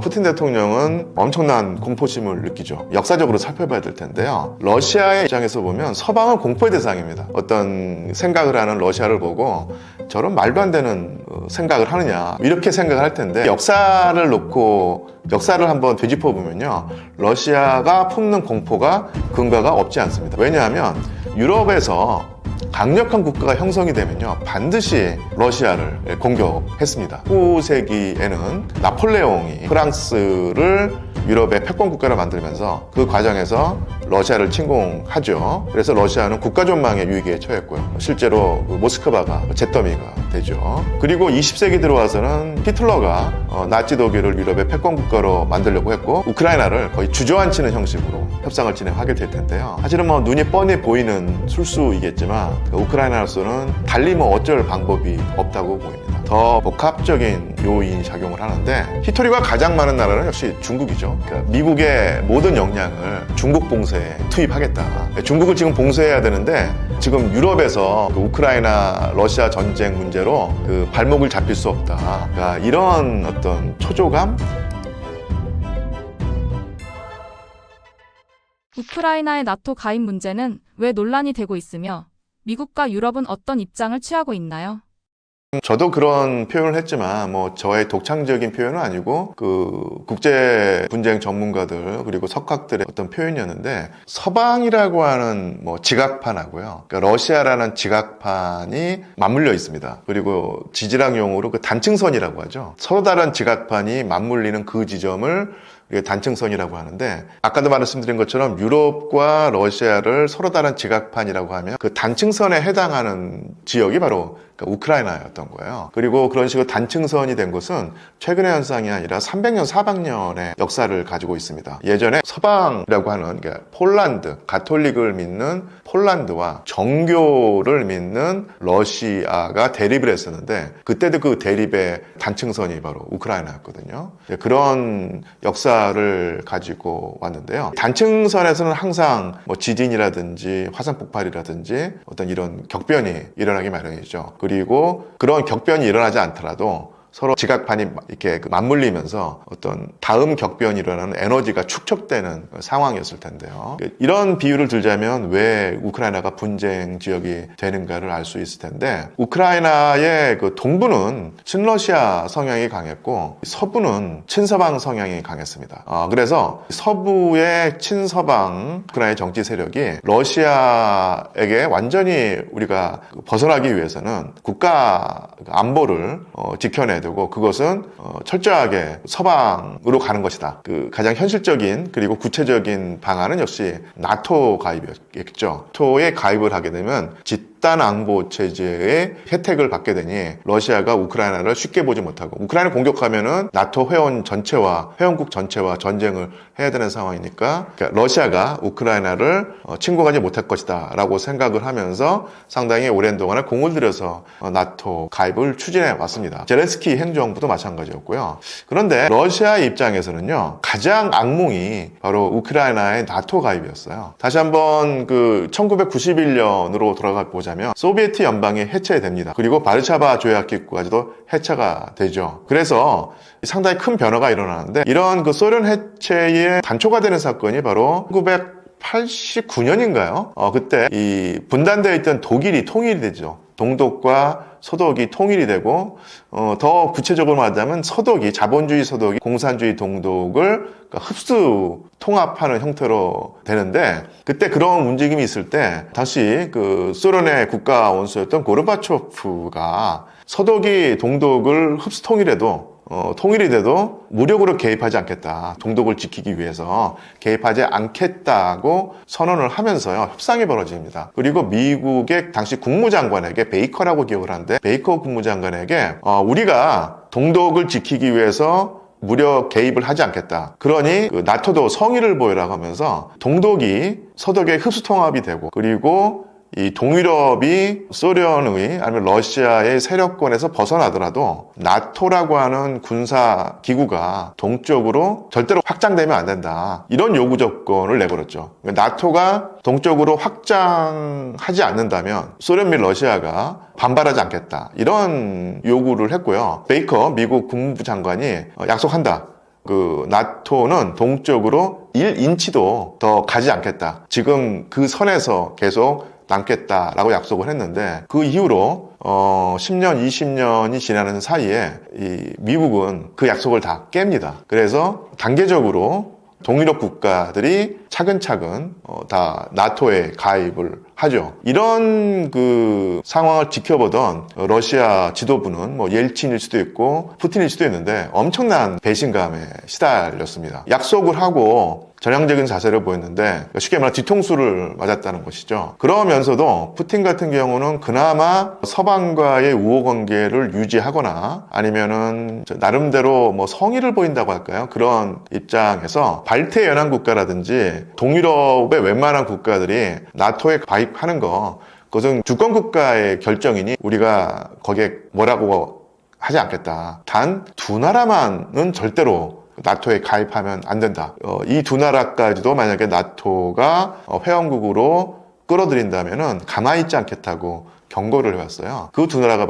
푸틴 대통령은 엄청난 공포심을 느끼죠. 역사적으로 살펴봐야 될 텐데요. 러시아의 입장에서 보면 서방은 공포의 대상입니다. 어떤 생각을 하는 러시아를 보고 저런 말도 안 되는 생각을 하느냐 이렇게 생각을 할 텐데, 역사를 놓고 역사를 한번 되짚어 보면요, 러시아가 품는 공포가 근거가 없지 않습니다. 왜냐하면 유럽에서 강력한 국가가 형성이 되면요, 반드시 러시아를 공격했습니다. 19세기에는 나폴레옹이 프랑스를 유럽의 패권 국가를 만들면서 그 과정에서 러시아를 침공하죠. 그래서 러시아는 국가존망의 위기에 처했고요. 실제로 모스크바가 잿더미가 되죠. 그리고 20세기 들어와서는 히틀러가 나치 독일을 유럽의 패권 국가로 만들려고 했고, 우크라이나를 거의 주저앉히는 형식으로 협상을 진행하게 될 텐데요. 사실은 눈이 뻔히 보이는 술수이겠지만 우크라이나로서는 달리 어쩔 방법이 없다고 보입니다. 더 복합적인 요인이 작용을 하는데, 히토리가 가장 많은 나라는 역시 중국이죠. 그러니까 미국의 모든 역량을 중국 봉쇄에 투입하겠다. 중국을 지금 봉쇄해야 되는데 지금 유럽에서 우크라이나 러시아 전쟁 문제로 발목을 잡힐 수 없다. 그러니까 이런 어떤 초조감. 우크라이나의 나토 가입 문제는 왜 논란이 되고 있으며 미국과 유럽은 어떤 입장을 취하고 있나요? 저도 그런 표현을 했지만 저의 독창적인 표현은 아니고 국제 분쟁 전문가들 그리고 석학들의 어떤 표현이었는데, 서방이라고 하는 지각판하고요, 그러니까 러시아라는 지각판이 맞물려 있습니다. 그리고 지질학 용어로 단층선이라고 하죠. 서로 다른 지각판이 맞물리는 그 지점을 단층선이라고 하는데, 아까도 말씀드린 것처럼 유럽과 러시아를 서로 다른 지각판이라고 하면 그 단층선에 해당하는 지역이 바로 우크라이나였던 거예요. 그리고 그런 식으로 단층선이 된 것은 최근의 현상이 아니라 300년, 400년의 역사를 가지고 있습니다. 예전에 서방이라고 하는 폴란드, 가톨릭을 믿는 폴란드와 정교를 믿는 러시아가 대립을 했었는데, 그때도 그 대립의 단층선이 바로 우크라이나였거든요. 그런 역사를 가지고 왔는데요. 단층선에서는 항상 지진이라든지 화산 폭발이라든지 어떤 이런 격변이 일어나기 마련이죠. 그리고 그런 격변이 일어나지 않더라도 서로 지각판이 이렇게 맞물리면서 어떤 다음 격변이 일어나는 에너지가 축적되는 상황이었을 텐데요. 이런 비유를 들자면 왜 우크라이나가 분쟁 지역이 되는가를 알 수 있을 텐데, 우크라이나의 동부는 친러시아 성향이 강했고 서부는 친서방 성향이 강했습니다. 그래서 서부의 친서방 우크라이나의 정치 세력이 러시아에게 완전히 우리가 벗어나기 위해서는 국가 안보를 지켜내야 되고, 그것은 철저하게 서방으로 가는 것이다. 가장 현실적인 그리고 구체적인 방안은 역시 나토 가입이었겠죠. 나토에 가입을 하게 되면 집단 안보 체제의 혜택을 받게 되니 러시아가 우크라이나를 쉽게 보지 못하고, 우크라이나 공격하면은 나토 회원 전체와 회원국 전체와 전쟁을 해야 되는 상황이니까, 그러니까 러시아가 우크라이나를 침공하지 못할 것이다 라고 생각을 하면서 상당히 오랜 동안에 공을 들여서 나토 가입을 추진해 왔습니다. 제렌스키 행정부도 마찬가지였고요. 그런데 러시아 입장에서는요, 가장 악몽이 바로 우크라이나의 나토 가입이었어요. 다시 한번 1991년으로 돌아가 보자면 소비에트 연방이 해체됩니다. 그리고 바르샤바 조약기구까지도 해체가 되죠. 그래서 상당히 큰 변화가 일어나는데, 이런 소련 해체의 단초가 되는 사건이 바로 1989년인가요? 그때 이 분단되어 있던 독일이 통일이 되죠. 동독과 서독이 통일이 되고, 더 구체적으로 말하자면 서독이, 자본주의 서독이 공산주의 동독을 흡수 통합하는 형태로 되는데, 그때 그런 움직임이 있을 때 다시 소련의 국가 원수였던 고르바초프가 서독이 동독을 흡수 통일이 돼도 무력으로 개입하지 않겠다, 동독을 지키기 위해서 개입하지 않겠다고 선언을 하면서요, 협상이 벌어집니다. 그리고 미국의 당시 국무장관에게, 베이커라고 기억을 하는데, 베이커 국무장관에게 우리가 동독을 지키기 위해서 무력 개입을 하지 않겠다, 그러니 나토도 성의를 보여라 하면서 동독이 서독의 흡수 통합이 되고, 그리고 이 동유럽이 소련의 아니면 러시아의 세력권에서 벗어나더라도 나토라고 하는 군사 기구가 동쪽으로 절대로 확장되면 안 된다, 이런 요구 조건을 내걸었죠. 나토가 동쪽으로 확장하지 않는다면 소련 및 러시아가 반발하지 않겠다, 이런 요구를 했고요. 베이커 미국 국무부 장관이 약속한다, 그 나토는 동쪽으로 1인치도 더 가지 않겠다. 지금 그 선에서 계속 남겠다라고 약속을 했는데 그 이후로 10년, 20년이 지나는 사이에 이 미국은 그 약속을 다 깹니다. 그래서 단계적으로 동유럽 국가들이 차근차근 다 나토에 가입을 하죠. 이런 그 상황을 지켜보던 러시아 지도부는 뭐 옐친일 수도 있고 푸틴일 수도 있는데 엄청난 배신감에 시달렸습니다. 약속을 하고 전향적인 자세를 보였는데 쉽게 말해 뒤통수를 맞았다는 것이죠. 그러면서도 푸틴 같은 경우는 그나마 서방과의 우호관계를 유지하거나 아니면은 나름대로 뭐 성의를 보인다고 할까요? 그런 입장에서 발트 연안국가라든지 동유럽의 웬만한 국가들이 나토에 가입하는 거 그것은 주권국가의 결정이니 우리가 거기에 뭐라고 하지 않겠다. 단 두 나라만은 절대로 나토에 가입하면 안 된다. 이 두 나라까지도 만약에 나토가 회원국으로 끌어들인다면은 가만히 있지 않겠다고 경고를 해왔어요. 그 두 나라가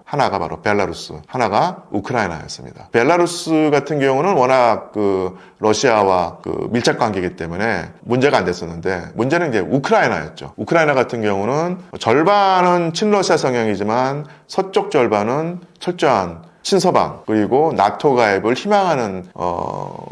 하나가 바로 벨라루스, 하나가 우크라이나였습니다. 벨라루스 같은 경우는 워낙 그 러시아와 그 밀착 관계이기 때문에 문제가 안 됐었는데 문제는 이제 우크라이나였죠. 우크라이나 같은 경우는 절반은 친러시아 성향이지만 서쪽 절반은 철저한 친서방 그리고 나토 가입을 희망하는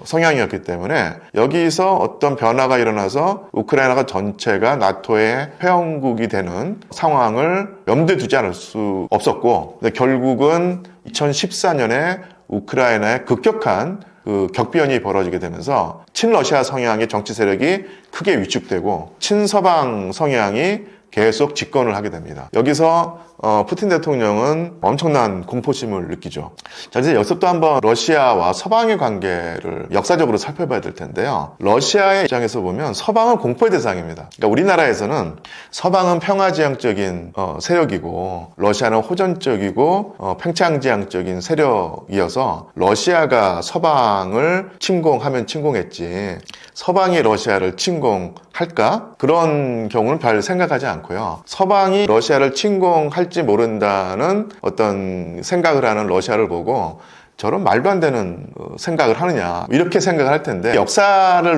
성향이었기 때문에 여기서 어떤 변화가 일어나서 우크라이나가 전체가 나토의 회원국이 되는 상황을 염두에 두지 않을 수 없었고 근데 결국은 2014년에 우크라이나의 급격한 그 격변이 벌어지게 되면서 친러시아 성향의 정치 세력이 크게 위축되고 친서방 성향이 계속 집권을 하게 됩니다. 여기서 푸틴 대통령은 엄청난 공포심을 느끼죠. 자, 이제 여기서부터 한번 러시아와 서방의 관계를 역사적으로 살펴봐야 될 텐데요. 러시아의 입장에서 보면 서방은 공포의 대상입니다. 그러니까 우리나라에서는 서방은 평화지향적인 세력이고 러시아는 호전적이고 팽창지향적인 세력이어서 러시아가 서방을 침공하면 침공했지 서방이 러시아를 침공할까? 그런 경우는 별 생각하지 않고요. 서방이 러시아를 침공할지 모른다는 어떤 생각을 하는 러시아를 보고 저런 말도 안 되는 생각을 하느냐 이렇게 생각을 할 텐데 역사를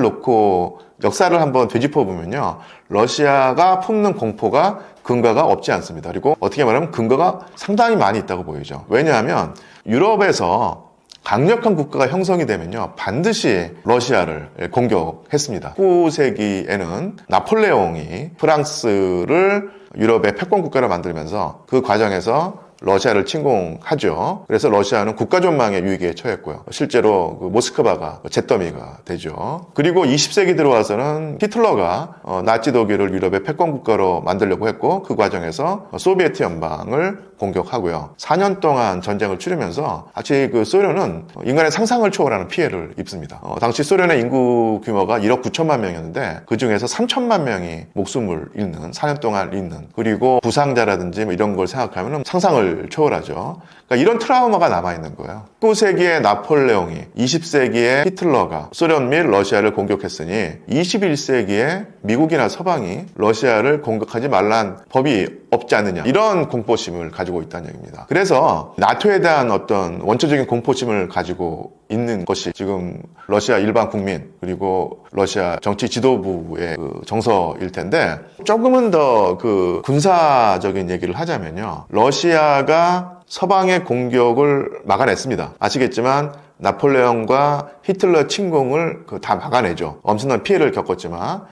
한번 되짚어 보면요. 러시아가 품는 공포가 근거가 없지 않습니다. 그리고 어떻게 말하면 근거가 상당히 많이 있다고 보이죠. 왜냐하면 유럽에서 강력한 국가가 형성이 되면요 반드시 러시아를 공격했습니다. 19세기에는 나폴레옹이 프랑스를 유럽의 패권 국가를 만들면서 그 과정에서 러시아를 침공하죠. 그래서 러시아는 국가전망의 위기에 처했고요. 실제로 그 모스크바가 잿더미가 되죠. 그리고 20세기 들어와서는 히틀러가 나치 독일을 유럽의 패권 국가로 만들려고 했고 그 과정에서 소비에트 연방을 공격하고요. 4년 동안 전쟁을 치르면서 마치 그 소련은 인간의 상상을 초월하는 피해를 입습니다. 당시 소련의 인구 규모가 1억 9천만 명이었는데 그 중에서 3천만 명이 목숨을 잃는 4년 동안 잃는 그리고 부상자라든지 뭐 이런 걸 생각하면 상상을 초월하죠. 그러니까 이런 트라우마가 남아있는 거예요. 19세기에 나폴레옹이 20세기에 히틀러가 소련 및 러시아를 공격했으니 21세기에 미국이나 서방이 러시아를 공격하지 말란 법이 없지 않느냐 이런 공포심을 가지고 있다는 얘기입니다. 그래서 나토에 대한 어떤 원초적인 공포심을 가지고 있는 것이 지금 러시아 일반 국민 그리고 러시아 정치 지도부의 그 정서일 텐데 조금은 더 그 군사적인 얘기를 하자면요. 러시아가 서방의 공격을 막아냈습니다. 아시겠지만 나폴레옹과 히틀러 침공을 다 막아내죠. 엄청난 피해를 겪었지만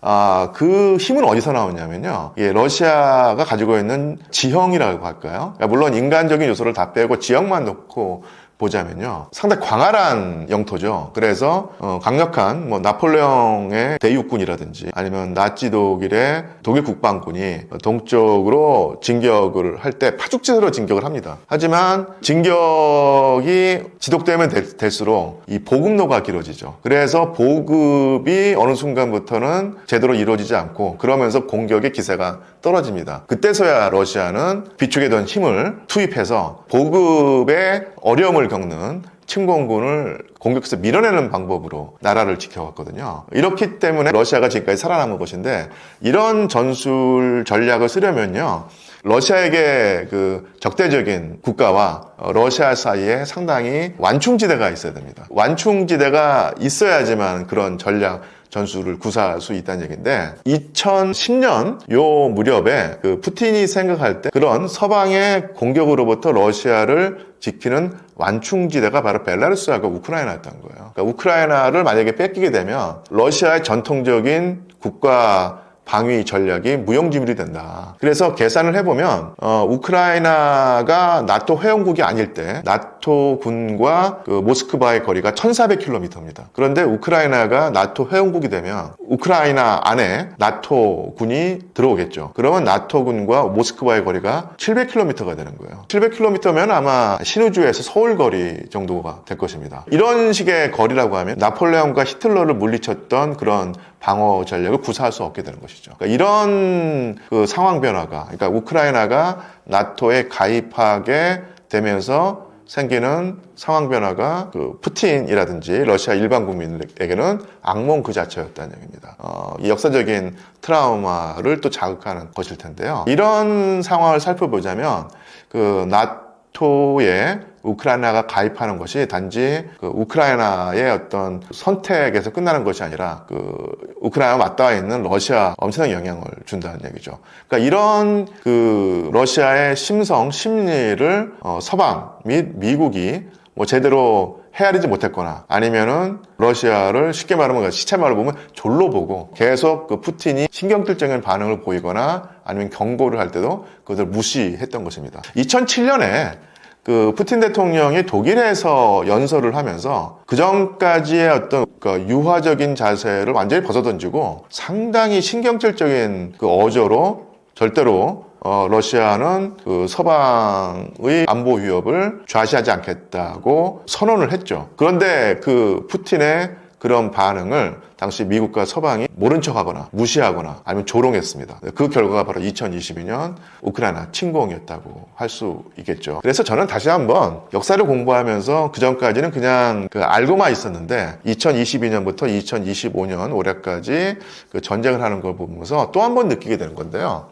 그 힘은 어디서 나오냐면요. 러시아가 가지고 있는 지형이라고 할까요? 그러니까 물론 인간적인 요소를 다 빼고 지형만 놓고 보자면요. 상당히 광활한 영토죠. 그래서 강력한 뭐 나폴레옹의 대육군이라든지 아니면 나치 독일의 독일 국방군이 동쪽으로 진격을 할 때 파죽지세로 진격을 합니다. 하지만 진격이 지속되면 될수록 이 보급로가 길어지죠. 그래서 보급이 어느 순간부터는 제대로 이루어지지 않고 그러면서 공격의 기세가 떨어집니다. 그때서야 러시아는 비축에 둔 힘을 투입해서 보급에 어려움을 겪는 침공군을 공격해서 밀어내는 방법으로 나라를 지켜왔거든요. 이렇기 때문에 러시아가 지금까지 살아남은 것인데, 이런 전술 전략을 쓰려면요, 러시아에게 그 적대적인 국가와 러시아 사이에 상당히 완충지대가 있어야 됩니다. 완충지대가 있어야지만 그런 전략 전술을 구사할 수 있다는 얘기인데, 2010년 요 무렵에 그 푸틴이 생각할 때 그런 서방의 공격으로부터 러시아를 지키는 완충지대가 바로 벨라루스하고 우크라이나였던 거예요. 그러니까 우크라이나를 만약에 뺏기게 되면 러시아의 전통적인 국가 방위 전략이 무용지물이 된다. 그래서 계산을 해보면 우크라이나가 나토 회원국이 아닐 때 나토 군과 그 모스크바의 거리가 1400km입니다. 그런데 우크라이나가 나토 회원국이 되면 우크라이나 안에 나토 군이 들어오겠죠. 그러면 나토 군과 모스크바의 거리가 700km가 되는 거예요. 700km면 아마 신우주에서 서울 거리 정도가 될 것입니다. 이런 식의 거리라고 하면 나폴레옹과 히틀러를 물리쳤던 그런 방어 전략을 구사할 수 없게 되는 것이죠. 그러니까 이런 그 상황 변화가, 그러니까 우크라이나가 나토에 가입하게 되면서 생기는 상황 변화가 그 푸틴이라든지 러시아 일반 국민에게는 악몽 그 자체였다는 얘기입니다. 이 역사적인 트라우마를 또 자극하는 것일 텐데요. 이런 상황을 살펴보자면 그 나토에 우크라이나가 가입하는 것이 단지 그 우크라이나의 어떤 선택에서 끝나는 것이 아니라 그 우크라이나와 맞닿아 있는 러시아 엄청난 영향을 준다는 얘기죠. 그러니까 이런 그 러시아의 심성, 심리를 서방 및 미국이 뭐 제대로 헤아리지 못했거나 아니면은 러시아를 쉽게 말하면 시체말로 보면 졸로 보고 계속 그 푸틴이 신경질적인 반응을 보이거나 아니면 경고를 할 때도 그것을 무시했던 것입니다. 2007년에 그 푸틴 대통령이 독일에서 연설을 하면서 그 전까지의 어떤 그 유화적인 자세를 완전히 벗어던지고 상당히 신경질적인 그 어조로 절대로 러시아는 그 서방의 안보 위협을 좌시하지 않겠다고 선언을 했죠. 그런데 그 푸틴의 그런 반응을 당시 미국과 서방이 모른 척하거나 무시하거나 아니면 조롱했습니다. 그 결과가 바로 2022년 우크라이나 침공이었다고 할 수 있겠죠. 그래서 저는 다시 한번 역사를 공부하면서 그 전까지는 그냥 그 알고만 있었는데 2022년부터 2025년 올해까지 그 전쟁을 하는 걸 보면서 또 한 번 느끼게 되는 건데요.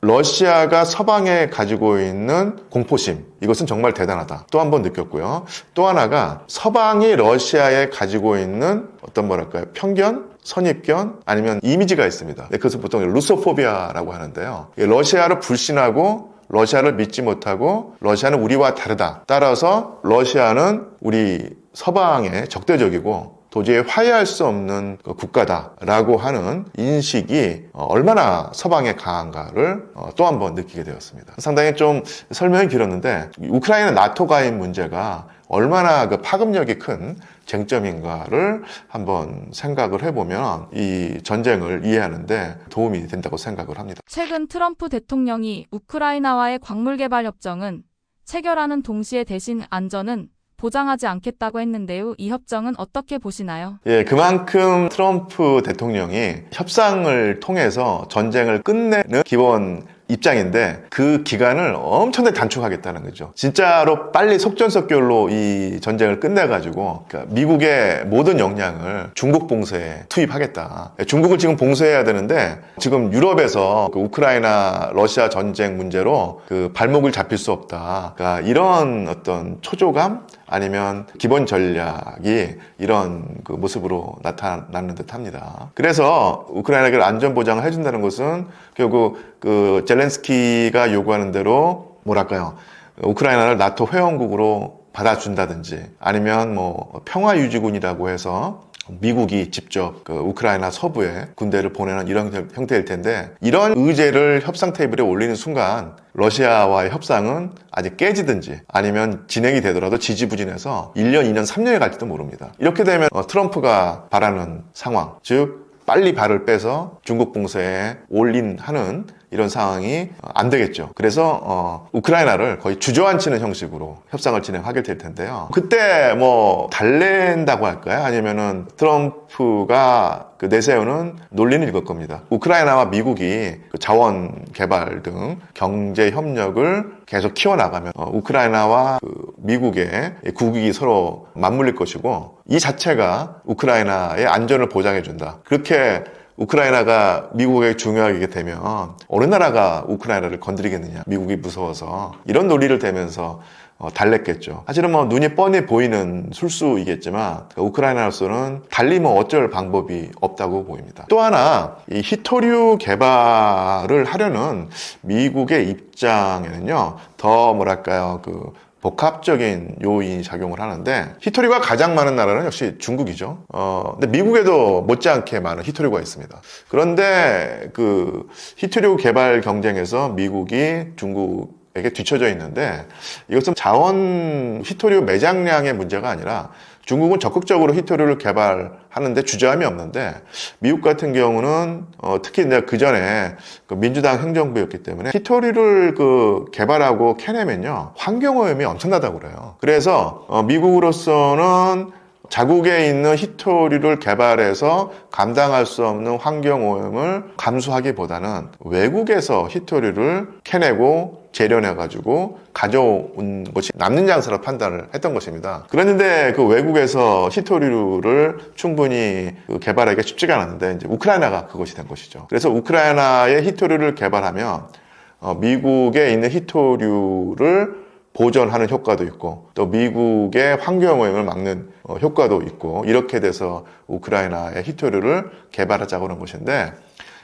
러시아가 서방에 가지고 있는 공포심, 이것은 정말 대단하다. 또 한 번 느꼈고요. 또 하나가 서방이 러시아에 가지고 있는 어떤 뭐랄까요, 편견, 선입견, 아니면 이미지가 있습니다. 그것을 보통 루소포비아라고 하는데요. 러시아를 불신하고 러시아를 믿지 못하고 러시아는 우리와 다르다. 따라서 러시아는 우리 서방에 적대적이고 도저히 화해할 수 없는 국가다라고 하는 인식이 얼마나 서방에 강한가를 또 한 번 느끼게 되었습니다. 상당히 좀 설명이 길었는데 우크라이나 나토 가입 문제가 얼마나 그 파급력이 큰 쟁점인가를 한번 생각을 해보면 이 전쟁을 이해하는데 도움이 된다고 생각을 합니다. 최근 트럼프 대통령이 우크라이나와의 광물 개발 협정은 체결하는 동시에 대신 안전은 보장하지 않겠다고 했는데요. 이 협정은 어떻게 보시나요? 예, 그만큼 트럼프 대통령이 협상을 통해서 전쟁을 끝내는 기본 입장인데 그 기간을 엄청나게 단축하겠다는 거죠. 진짜로 빨리 속전속결로 이 전쟁을 끝내가지고 그러니까 미국의 모든 역량을 중국 봉쇄에 투입하겠다. 중국을 지금 봉쇄해야 되는데 지금 유럽에서 그 우크라이나 러시아 전쟁 문제로 그 발목을 잡힐 수 없다. 그러니까 이런 어떤 초조감 아니면 기본 전략이 이런 그 모습으로 나타나는 듯합니다. 그래서 우크라이나에게 안전 보장을 해준다는 것은 결국 그 젤렌스키가 요구하는 대로 뭐랄까요, 우크라이나를 나토 회원국으로 받아준다든지 아니면 뭐 평화유지군이라고 해서 미국이 직접 그 우크라이나 서부에 군대를 보내는 이런 형태일 텐데 이런 의제를 협상 테이블에 올리는 순간 러시아와의 협상은 아직 깨지든지 아니면 진행이 되더라도 지지부진해서 1년, 2년, 3년이 갈지도 모릅니다. 이렇게 되면 트럼프가 바라는 상황, 즉 빨리 발을 빼서 중국 봉쇄에 올인하는 이런 상황이 안 되겠죠. 그래서 우크라이나를 거의 주저앉히는 형식으로 협상을 진행하게 될 텐데요. 그때 뭐 달랜다고 할까요? 아니면은 트럼프가 그 내세우는 논리는 이걸 겁니다. 우크라이나와 미국이 그 자원 개발 등 경제 협력을 계속 키워나가면 우크라이나와 그 미국의 국익이 서로 맞물릴 것이고, 이 자체가 우크라이나의 안전을 보장해준다. 그렇게 우크라이나가 미국에게 중요하게 되면 어느 나라가 우크라이나를 건드리겠느냐, 미국이 무서워서. 이런 논리를 대면서 달랬겠죠. 사실은 뭐 눈이 뻔히 보이는 술수이겠지만 우크라이나로서는 달리 뭐 어쩔 방법이 없다고 보입니다. 또 하나, 이 히토류 개발을 하려는 미국의 입장에는요, 더 뭐랄까요, 그 복합적인 요인이 작용을 하는데, 히토류가 가장 많은 나라는 역시 중국이죠. 근데 미국에도 못지않게 많은 히토류가 있습니다. 그런데 그 히토류 개발 경쟁에서 미국이 중국에게 뒤처져 있는데, 이것은 자원 히토류 매장량의 문제가 아니라 중국은 적극적으로 히토류를 개발하는데 주저함이 없는데, 미국 같은 경우는 특히 내가 그 전에 그 민주당 행정부였기 때문에 히토류를 그 개발하고 캐내면요, 환경오염이 엄청나다고 그래요. 그래서 미국으로서는 자국에 있는 히토류를 개발해서 감당할 수 없는 환경오염을 감수하기보다는 외국에서 히토류를 캐내고 재련해가지고 가져온 것이 남는 장사로 판단을 했던 것입니다. 그랬는데 그 외국에서 히토류를 충분히 개발하기가 쉽지가 않았는데, 이제 우크라이나가 그것이 된 것이죠. 그래서 우크라이나의 히토류를 개발하면 미국에 있는 히토류를 보존하는 효과도 있고, 또 미국의 환경오염을 막는 효과도 있고, 이렇게 돼서 우크라이나의 히토류를 개발하자고 하는 것인데,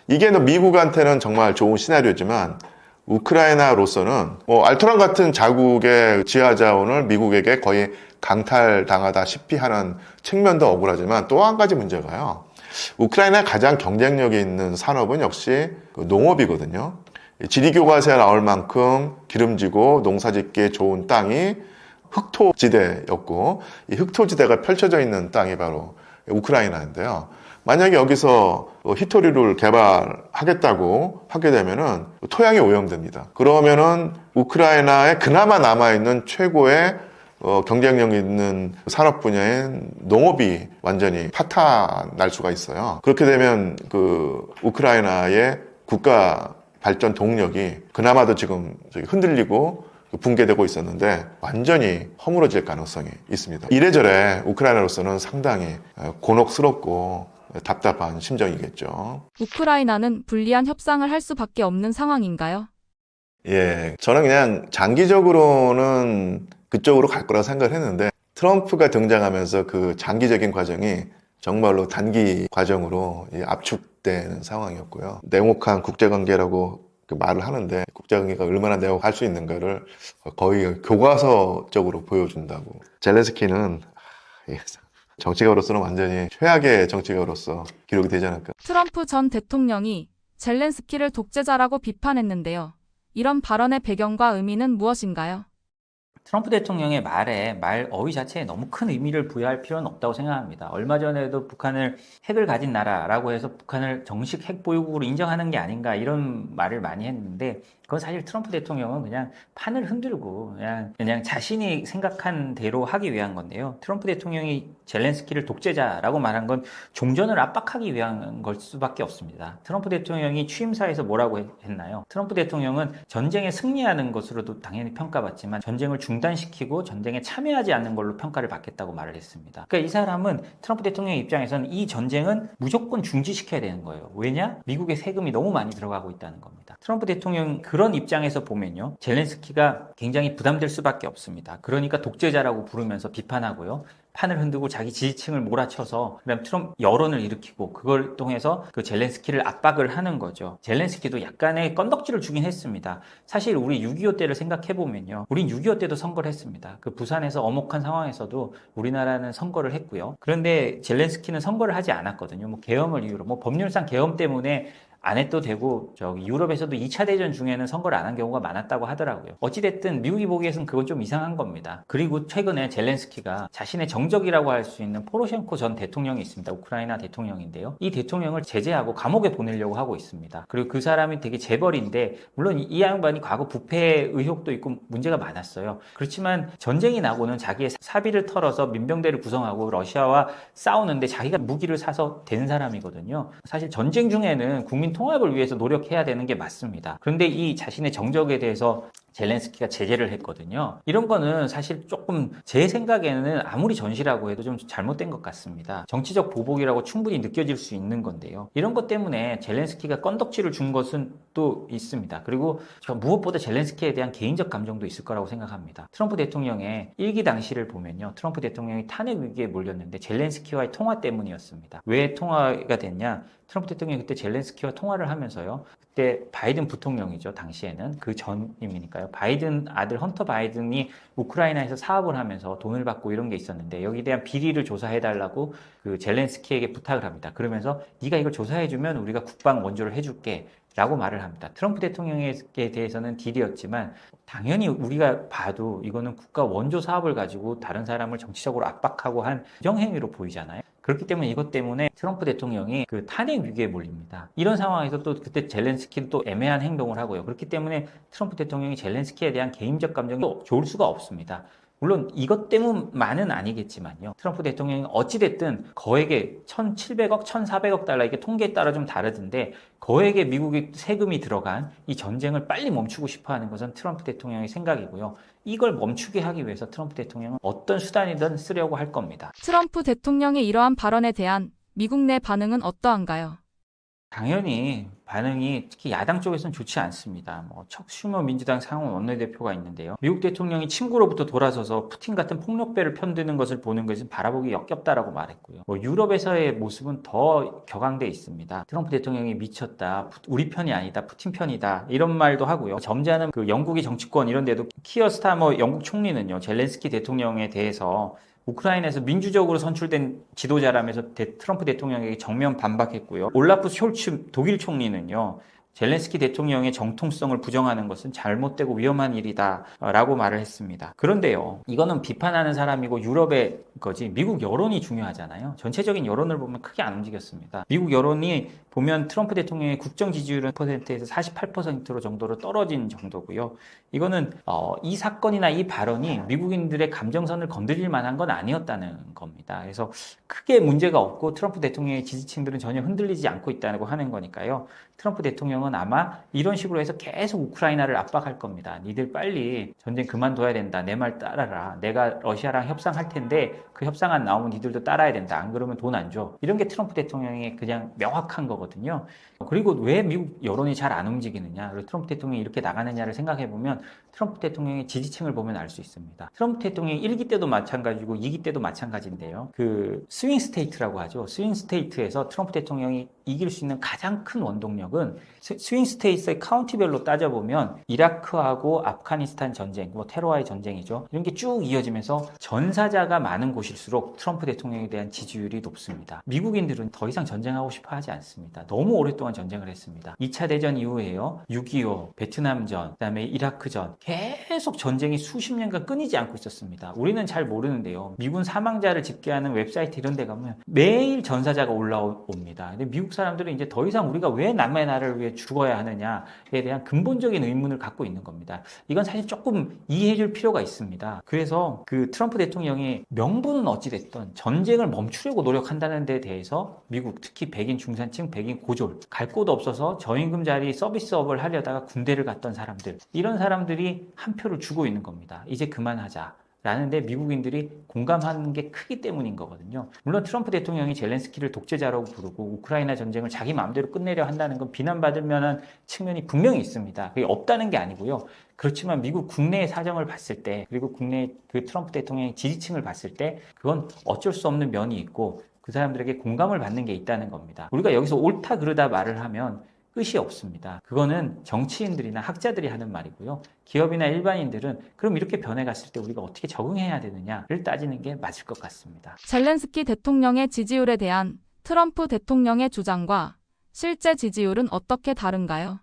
이게 미국한테는 정말 좋은 시나리오지만 우크라이나로서는 알토란 같은 자국의 지하 자원을 미국에게 거의 강탈당하다시피 하는 측면도 억울하지만, 또 한 가지 문제가요, 우크라이나의 가장 경쟁력이 있는 산업은 역시 농업이거든요. 지리교과서에 나올 만큼 기름지고 농사짓기에 좋은 땅이 흑토지대였고, 이 흑토지대가 펼쳐져 있는 땅이 바로 우크라이나인데요. 만약에 여기서 히토류를 개발하겠다고 하게 되면은 토양이 오염됩니다. 그러면은 우크라이나에 그나마 남아있는 최고의 경쟁력 있는 산업 분야인 농업이 완전히 파탄날 수가 있어요. 그렇게 되면 그 우크라이나의 국가 발전 동력이 그나마도 지금 흔들리고 붕괴되고 있었는데 완전히 허물어질 가능성이 있습니다. 이래저래 우크라이나로서는 상당히 곤혹스럽고 답답한 심정이겠죠. 우크라이나는 불리한 협상을 할 수밖에 없는 상황인가요? 예, 저는 그냥 장기적으로는 그쪽으로 갈 거라고 생각을 했는데, 트럼프가 등장하면서 그 장기적인 과정이 정말로 단기 과정으로 압축되는 상황이었고요. 냉혹한 국제관계라고 말을 하는데, 국제관계가 얼마나 냉혹할 수 있는가를 거의 교과서적으로 보여준다고. 젤렌스키는 정치가로서는 완전히 최악의 정치가로서 기록이 되지 않을까. 트럼프 전 대통령이 젤렌스키를 독재자라고 비판했는데요. 이런 발언의 배경과 의미는 무엇인가요? 트럼프 대통령의 말 어휘 자체에 너무 큰 의미를 부여할 필요는 없다고 생각합니다. 얼마 전에도 북한을 핵을 가진 나라라고 해서 북한을 정식 핵 보유국으로 인정하는 게 아닌가, 이런 말을 많이 했는데, 그건 사실 트럼프 대통령은 그냥 판을 흔들고 그냥 자신이 생각한 대로 하기 위한 건데요. 트럼프 대통령이 젤렌스키를 독재자라고 말한 건 종전을 압박하기 위한 걸 수밖에 없습니다. 트럼프 대통령이 취임사에서 뭐라고 했나요? 트럼프 대통령은 전쟁에 승리하는 것으로도 당연히 평가받지만 전쟁을 중단시키고 전쟁에 참여하지 않는 걸로 평가를 받겠다고 말을 했습니다. 그러니까 이 사람은, 트럼프 대통령 입장에서는 이 전쟁은 무조건 중지시켜야 되는 거예요. 왜냐? 미국의 세금이 너무 많이 들어가고 있다는 겁니다. 트럼프 대통령 그런 입장에서 보면요, 젤렌스키가 굉장히 부담될 수밖에 없습니다. 그러니까 독재자라고 부르면서 비판하고요, 판을 흔들고 자기 지지층을 몰아쳐서 그다음 트럼프 여론을 일으키고, 그걸 통해서 그 젤렌스키를 압박을 하는 거죠. 젤렌스키도 약간의 건덕지를 주긴 했습니다. 사실 우리 6.25 때를 생각해 보면요, 우린 6.25 때도 선거를 했습니다. 그 부산에서 엄혹한 상황에서도 우리나라는 선거를 했고요. 그런데 젤렌스키는 선거를 하지 않았거든요. 뭐 계엄을 이유로, 뭐 법률상 계엄 때문에 안 해도 되고 저기 유럽에서도 2차 대전 중에는 선거를 안 한 경우가 많았다고 하더라고요. 어찌됐든 미국이 보기에는 그건 좀 이상한 겁니다. 그리고 최근에 젤렌스키가 자신의 정적이라고 할 수 있는 포로셴코 전 대통령이 있습니다. 우크라이나 대통령인데요. 이 대통령을 제재하고 감옥에 보내려고 하고 있습니다. 그리고 그 사람이 되게 재벌인데 물론 이 양반이 과거 부패 의혹도 있고 문제가 많았어요. 그렇지만 전쟁이 나고는 자기의 사비를 털어서 민병대를 구성하고 러시아와 싸우는데 자기가 무기를 사서 된 사람이거든요. 사실 전쟁 중에는 국민 통합을 위해서 노력해야 되는 게 맞습니다. 그런데 이 자신의 정적에 대해서 젤렌스키가 제재를 했거든요. 이런 거는 사실 조금 제 생각에는 아무리 전시라고 해도 좀 잘못된 것 같습니다. 정치적 보복이라고 충분히 느껴질 수 있는 건데요. 이런 것 때문에 젤렌스키가 건덕지를 준 것은 또 있습니다. 그리고 무엇보다 젤렌스키에 대한 개인적 감정도 있을 거라고 생각합니다. 트럼프 대통령의 일기 당시를 보면요. 트럼프 대통령이 탄핵 위기에 몰렸는데 젤렌스키와의 통화 때문이었습니다. 왜 통화가 됐냐? 트럼프 대통령이 그때 젤렌스키와 통화를 하면서요. 그때 바이든 부통령이죠. 당시에는 그 전임이니까요. 바이든 아들 헌터 바이든이 우크라이나에서 사업을 하면서 돈을 받고 이런 게 있었는데 여기에 대한 비리를 조사해달라고 그 젤렌스키에게 부탁을 합니다. 그러면서 네가 이걸 조사해주면 우리가 국방 원조를 해줄게 라고 말을 합니다. 트럼프 대통령에 대해서는 딜이었지만 당연히 우리가 봐도 이거는 국가 원조 사업을 가지고 다른 사람을 정치적으로 압박하고 한 부정행위로 보이잖아요. 그렇기 때문에 이것 때문에 트럼프 대통령이 그 탄핵 위기에 몰립니다. 이런 상황에서 또 그때 젤렌스키는 또 애매한 행동을 하고요. 그렇기 때문에 트럼프 대통령이 젤렌스키에 대한 개인적 감정이 좋을 수가 없습니다. 물론 이것 때문만은 아니겠지만요. 트럼프 대통령이 어찌됐든 거액의 1,700억, 1,400억 달러, 이게 통계에 따라 좀 다르던데 거액의 미국의 세금이 들어간 이 전쟁을 빨리 멈추고 싶어 하는 것은 트럼프 대통령의 생각이고요. 이걸 멈추게 하기 위해서 트럼프 대통령은 어떤 수단이든 쓰려고 할 겁니다. 트럼프 대통령의 이러한 발언에 대한 미국 내 반응은 어떠한가요? 당연히 반응이 특히 야당 쪽에서는 좋지 않습니다. 척 슈머 민주당 상원 원내대표가 있는데요. 미국 대통령이 친구로부터 돌아서서 푸틴 같은 폭력배를 편드는 것을 보는 것은 바라보기 역겹다라고 말했고요. 유럽에서의 모습은 더 격앙돼 있습니다. 트럼프 대통령이 미쳤다, 우리 편이 아니다, 푸틴 편이다 이런 말도 하고요. 점잖은 그 영국의 정치권 이런 데도 키어 스타머 영국 총리는요. 젤렌스키 대통령에 대해서 우크라이나에서 민주적으로 선출된 지도자라면서 트럼프 대통령에게 정면 반박했고요. 올라프 숄츠 독일 총리는요. 젤렌스키 대통령의 정통성을 부정하는 것은 잘못되고 위험한 일이다 라고 말을 했습니다. 그런데요. 이거는 비판하는 사람이고 유럽의 거지 미국 여론이 중요하잖아요. 전체적인 여론을 보면 크게 안 움직였습니다. 미국 여론이 보면 트럼프 대통령의 국정 지지율은 10%에서 48% 정도로 떨어진 정도고요. 이거는 이 사건이나 이 발언이 미국인들의 감정선을 건드릴 만한 건 아니었다는 겁니다. 그래서 크게 문제가 없고 트럼프 대통령의 지지층들은 전혀 흔들리지 않고 있다고 하는 거니까요. 트럼프 대통령은 아마 이런 식으로 해서 계속 우크라이나를 압박할 겁니다. 니들 빨리 전쟁 그만둬야 된다. 내 말 따라라. 내가 러시아랑 협상할 텐데 그 협상 안 나오면 니들도 따라야 된다. 안 그러면 돈 안 줘. 이런 게 트럼프 대통령의 그냥 명확한 거거든요. 그리고 왜 미국 여론이 잘 안 움직이느냐, 그리고 트럼프 대통령이 이렇게 나가느냐를 생각해 보면 트럼프 대통령의 지지층을 보면 알 수 있습니다. 트럼프 대통령이 1기 때도 마찬가지고 2기 때도 마찬가지인데요. 그 스윙 스테이트라고 하죠. 스윙 스테이트에서 트럼프 대통령이 이길 수 있는 가장 큰 원동력은 스윙 스테이트의 카운티별로 따져보면 이라크하고 아프가니스탄 전쟁, 테러와의 전쟁이죠. 이런 게 쭉 이어지면서 전사자가 많은 곳일수록 트럼프 대통령에 대한 지지율이 높습니다. 미국인들은 더 이상 전쟁하고 싶어 하지 않습니다. 너무 오랫동안 전쟁을 했습니다. 2차 대전 이후에요. 6.25, 베트남전, 그다음에 이라크전 계속 전쟁이 수십 년간 끊이지 않고 있었습니다. 우리는 잘 모르는데요. 미군 사망자를 집계하는 웹사이트 이런 데 가면 매일 전사자가 올라옵니다. 근데 미국 사람들은 이제 더 이상 우리가 왜 남의 나라를 위해 죽어야 하느냐에 대한 근본적인 의문을 갖고 있는 겁니다. 이건 사실 조금 이해해 줄 필요가 있습니다. 그래서 그 트럼프 대통령이 명분은 어찌됐든 전쟁을 멈추려고 노력한다는 데 대해서 미국 특히 백인 중산층, 백인 고졸 갈 곳 없어서 저임금자리 서비스업을 하려다가 군대를 갔던 사람들 이런 사람들이 한 표를 주고 있는 겁니다. 이제 그만하자. 라는데 미국인들이 공감하는 게 크기 때문인 거거든요. 물론 트럼프 대통령이 젤렌스키를 독재자라고 부르고 우크라이나 전쟁을 자기 마음대로 끝내려 한다는 건 비난받을 만한 측면이 분명히 있습니다. 그게 없다는 게 아니고요. 그렇지만 미국 국내의 사정을 봤을 때 그리고 국내 그 트럼프 대통령의 지지층을 봤을 때 그건 어쩔 수 없는 면이 있고 그 사람들에게 공감을 받는 게 있다는 겁니다. 우리가 여기서 옳다 그르다 말을 하면 끝이 없습니다. 그거는 정치인들이나 학자들이 하는 말이고요. 기업이나 일반인들은 그럼 이렇게 변해갔을 때 우리가 어떻게 적응해야 되느냐를 따지는 게 맞을 것 같습니다. 젤렌스키 대통령의 지지율에 대한 트럼프 대통령의 주장과 실제 지지율은 어떻게 다른가요?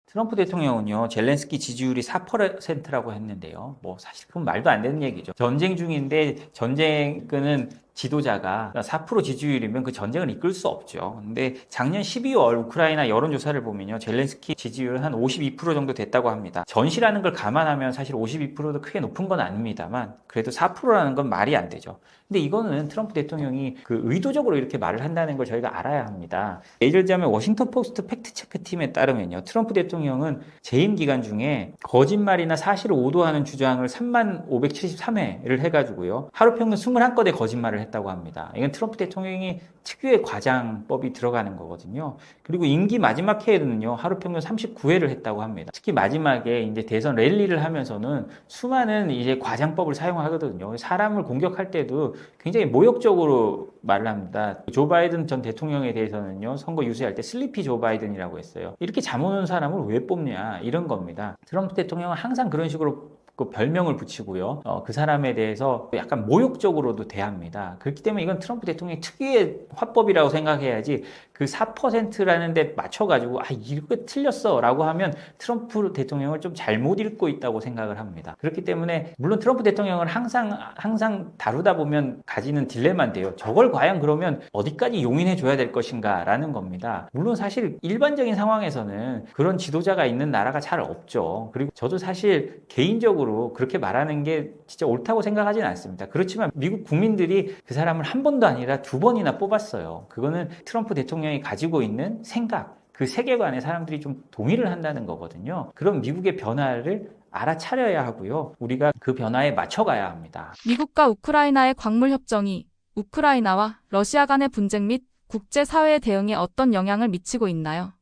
트럼프 대통령은요, 젤렌스키 지지율이 4%라고 했는데요. 뭐, 사실 그건 말도 안 되는 얘기죠. 전쟁 중인데, 전쟁은 지도자가 4% 지지율이면 그 전쟁을 이끌 수 없죠. 근데 작년 12월 우크라이나 여론조사를 보면요, 젤렌스키 지지율은 한 52% 정도 됐다고 합니다. 전시라는 걸 감안하면 사실 52%도 크게 높은 건 아닙니다만, 그래도 4%라는 건 말이 안 되죠. 근데 이거는 트럼프 대통령이 그 의도적으로 이렇게 말을 한다는 걸 저희가 알아야 합니다. 예를 들자면 워싱턴 포스트 팩트체크 팀에 따르면요, 트럼프 대통령은 재임 기간 중에 거짓말이나 사실을 오도하는 주장을 3573회를 해가지고요, 하루 평균 21건의 거짓말을 했다고 합니다. 이건 트럼프 대통령이 특유의 과장법이 들어가는 거거든요. 그리고 임기 마지막 해에는요, 하루 평균 39회를 했다고 합니다. 특히 마지막에 이제 대선 랠리를 하면서는 수많은 이제 과장법을 사용하거든요. 사람을 공격할 때도 굉장히 모욕적으로 말을 합니다. 조 바이든 전 대통령에 대해서는요, 선거 유세할 때 슬리피 조 바이든이라고 했어요. 이렇게 잠 오는 사람을 왜 뽑냐, 이런 겁니다. 트럼프 대통령은 항상 그런 식으로 그 별명을 붙이고요. 그 사람에 대해서 약간 모욕적으로도 대합니다. 그렇기 때문에 이건 트럼프 대통령의 특유의 화법이라고 생각해야지, 그 4%라는 데 맞춰가지고 이거 틀렸어 라고 하면 트럼프 대통령을 좀 잘못 읽고 있다고 생각을 합니다. 그렇기 때문에 물론 트럼프 대통령을 항상 다루다 보면 가지는 딜레마인데요. 저걸 과연 그러면 어디까지 용인해 줘야 될 것인가 라는 겁니다. 물론 사실 일반적인 상황에서는 그런 지도자가 있는 나라가 잘 없죠. 그리고 저도 사실 개인적으로 그렇게 말하는 게 진짜 옳다고 생각하지는 않습니다. 그렇지만 미국 국민들이 그 사람을 한 번도 아니라 2번이나 뽑았어요. 그거는 트럼프 대통령이 가지고 있는 생각, 그 세계관에 사람들이 좀 동의를 한다는 거거든요. 그럼 미국의 변화를 알아차려야 하고요, 우리가 그 변화에 맞춰가야 합니다. 미국과 우크라이나의 광물 협정이 우크라이나와 러시아 간의 분쟁 및 국제사회의 대응에 어떤 영향을 미치고 있나요?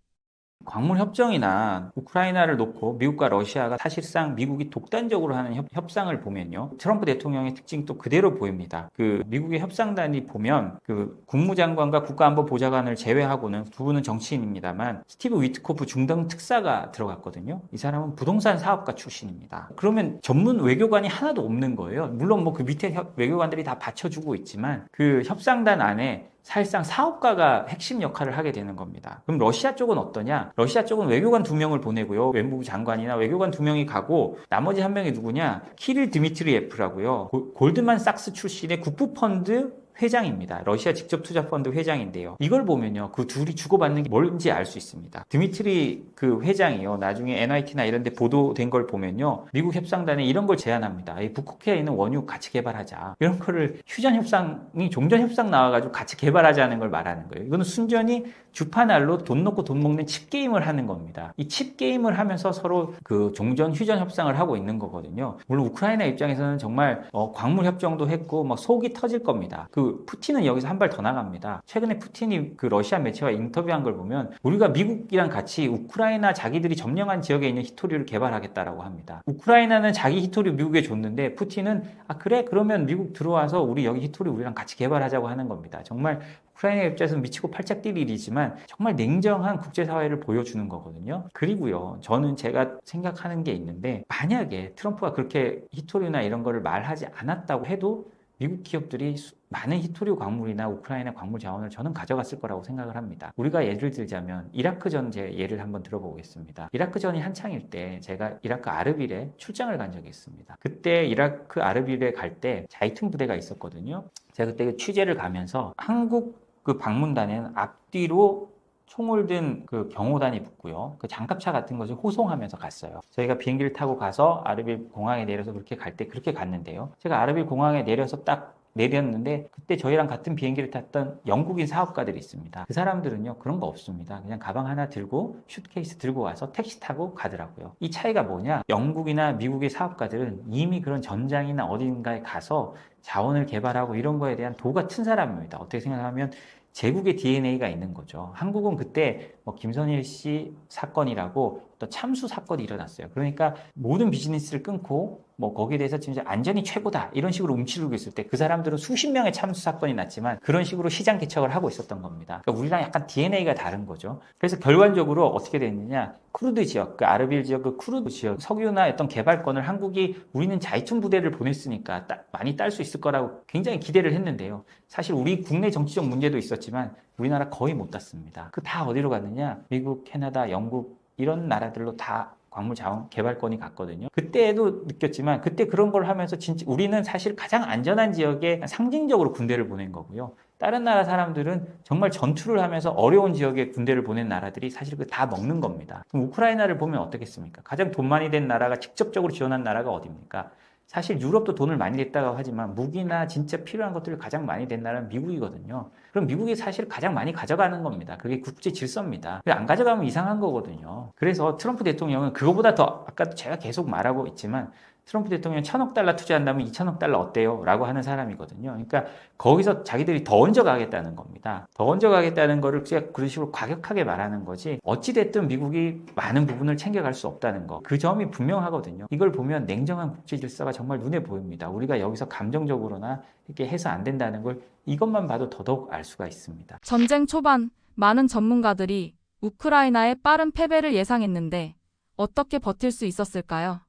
광물 협정이나 우크라이나를 놓고 미국과 러시아가 사실상 미국이 독단적으로 하는 협상을 보면요, 트럼프 대통령의 특징이 또 그대로 보입니다. 그 미국의 협상단이 보면 그 국무장관과 국가안보보좌관을 제외하고는 두 분은 정치인입니다만 스티브 위트코프 중동 특사가 들어갔거든요. 이 사람은 부동산 사업가 출신입니다. 그러면 전문 외교관이 하나도 없는 거예요. 물론 뭐 그 밑에 외교관들이 다 받쳐주고 있지만 그 협상단 안에 사실상 사업가가 핵심 역할을 하게 되는 겁니다. 그럼 러시아 쪽은 어떠냐? 러시아 쪽은 외교관 2명을 보내고요. 외무부 장관이나 외교관 2명이 가고, 나머지 한 명이 누구냐? 키릴 드미트리예프라고요. 골드만삭스 출신의 국부펀드 회장입니다. 러시아 직접 투자 펀드 회장인데요. 이걸 보면요, 그 둘이 주고받는 게 뭔지 알 수 있습니다. 드미트리 그 회장이요, 나중에 NIT나 이런 데 보도된 걸 보면요, 미국 협상단에 이런 걸 제안합니다. 이 북극해에 있는 원유 같이 개발하자. 이런 거를 휴전협상이 종전협상 나와가지고 같이 개발하자는 걸 말하는 거예요. 이거는 순전히 주판알로 돈 넣고 돈 먹는 칩게임을 하는 겁니다. 이 칩게임을 하면서 서로 그 종전 휴전 협상을 하고 있는 거거든요. 물론 우크라이나 입장에서는 정말 광물 협정도 했고 막 속이 터질 겁니다. 그 푸틴은 여기서 한 발 더 나갑니다. 최근에 푸틴이 그 러시아 매체와 인터뷰한 걸 보면 우리가 미국이랑 같이 우크라이나 자기들이 점령한 지역에 있는 히토리를 개발하겠다라고 합니다. 우크라이나는 자기 히토리 미국에 줬는데 푸틴은 그래 그러면 미국 들어와서 우리 여기 히토리 우리랑 같이 개발하자고 하는 겁니다. 정말 우크라이나 입장에서는 미치고 팔짝 뛸 일이지만 정말 냉정한 국제사회를 보여주는 거거든요. 그리고요, 저는 제가 생각하는 게 있는데, 만약에 트럼프가 그렇게 히토리나 이런 거를 말하지 않았다고 해도 미국 기업들이 많은 히토리오 광물이나 우크라이나 광물 자원을 저는 가져갔을 거라고 생각을 합니다. 우리가 예를 들자면 이라크전 제 예를 한번 들어보겠습니다. 이라크전이 한창일 때 제가 이라크 아르빌에 출장을 간 적이 있습니다. 그때 이라크 아르빌에 갈 때 자이툰 부대가 있었거든요. 제가 그때 그 취재를 가면서 한국 그 방문단에는 앞뒤로 총을 든 그 경호단이 붙고요. 그 장갑차 같은 것을 호송하면서 갔어요. 저희가 비행기를 타고 가서 아르빌 공항에 내려서 그렇게 갈 때 그렇게 갔는데요. 제가 아르빌 공항에 내려서 딱 내렸는데 그때 저희랑 같은 비행기를 탔던 영국인 사업가들이 있습니다. 그 사람들은요, 그런 거 없습니다. 그냥 가방 하나 들고 슈트케이스 들고 와서 택시 타고 가더라고요. 이 차이가 뭐냐? 영국이나 미국의 사업가들은 이미 그런 전장이나 어딘가에 가서 자원을 개발하고 이런 거에 대한 도 같은 사람입니다. 어떻게 생각하면 제국의 DNA가 있는 거죠. 한국은 그때 김선일 씨 사건이라고 어떤 참수 사건이 일어났어요. 그러니까 모든 비즈니스를 끊고 뭐 거기에 대해서 진짜 안전이 최고다 이런 식으로 움츠르고 있을 때 그 사람들은 수십 명의 참수 사건이 났지만 그런 식으로 시장 개척을 하고 있었던 겁니다. 그러니까 우리랑 약간 DNA가 다른 거죠. 그래서 결과적으로 어떻게 됐느냐, 쿠르드 지역, 그 아르빌 지역, 그 쿠르드 지역 석유나 어떤 개발권을 한국이 우리는 자이툰 부대를 보냈으니까 많이 딸 수 있을 거라고 굉장히 기대를 했는데요. 사실 우리 국내 정치적 문제도 있었지만 우리나라 거의 못 땄습니다. 그 다 어디로 갔느냐, 미국, 캐나다, 영국 이런 나라들로 다 광물 자원 개발권이 갔거든요. 그때도 느꼈지만 그때 그런 걸 하면서 진짜 우리는 사실 가장 안전한 지역에 상징적으로 군대를 보낸 거고요. 다른 나라 사람들은 정말 전투를 하면서 어려운 지역에 군대를 보낸 나라들이 사실 그 다 먹는 겁니다. 그럼 우크라이나를 보면 어떻겠습니까? 가장 돈 많이 된 나라가 직접적으로 지원한 나라가 어디입니까? 사실 유럽도 돈을 많이 냈다고 하지만 무기나 진짜 필요한 것들을 가장 많이 낸 나라는 미국이거든요. 그럼 미국이 사실 가장 많이 가져가는 겁니다. 그게 국제 질서입니다. 안 가져가면 이상한 거거든요. 그래서 트럼프 대통령은 그거보다 더, 아까도 제가 계속 말하고 있지만 트럼프 대통령 1,000억 달러 투자한다면 2,000억 달러 어때요? 라고 하는 사람이거든요. 그러니까 거기서 자기들이 더 얹어가겠다는 겁니다. 더 얹어가겠다는 거를 그런 식으로 과격하게 말하는 거지, 어찌됐든 미국이 많은 부분을 챙겨갈 수 없다는 거. 그 점이 분명하거든요. 이걸 보면 냉정한 국제 질서가 정말 눈에 보입니다. 우리가 여기서 감정적으로나 이렇게 해서 안 된다는 걸 이것만 봐도 더더욱 알 수가 있습니다. 전쟁 초반 많은 전문가들이 우크라이나의 빠른 패배를 예상했는데 어떻게 버틸 수 있었을까요?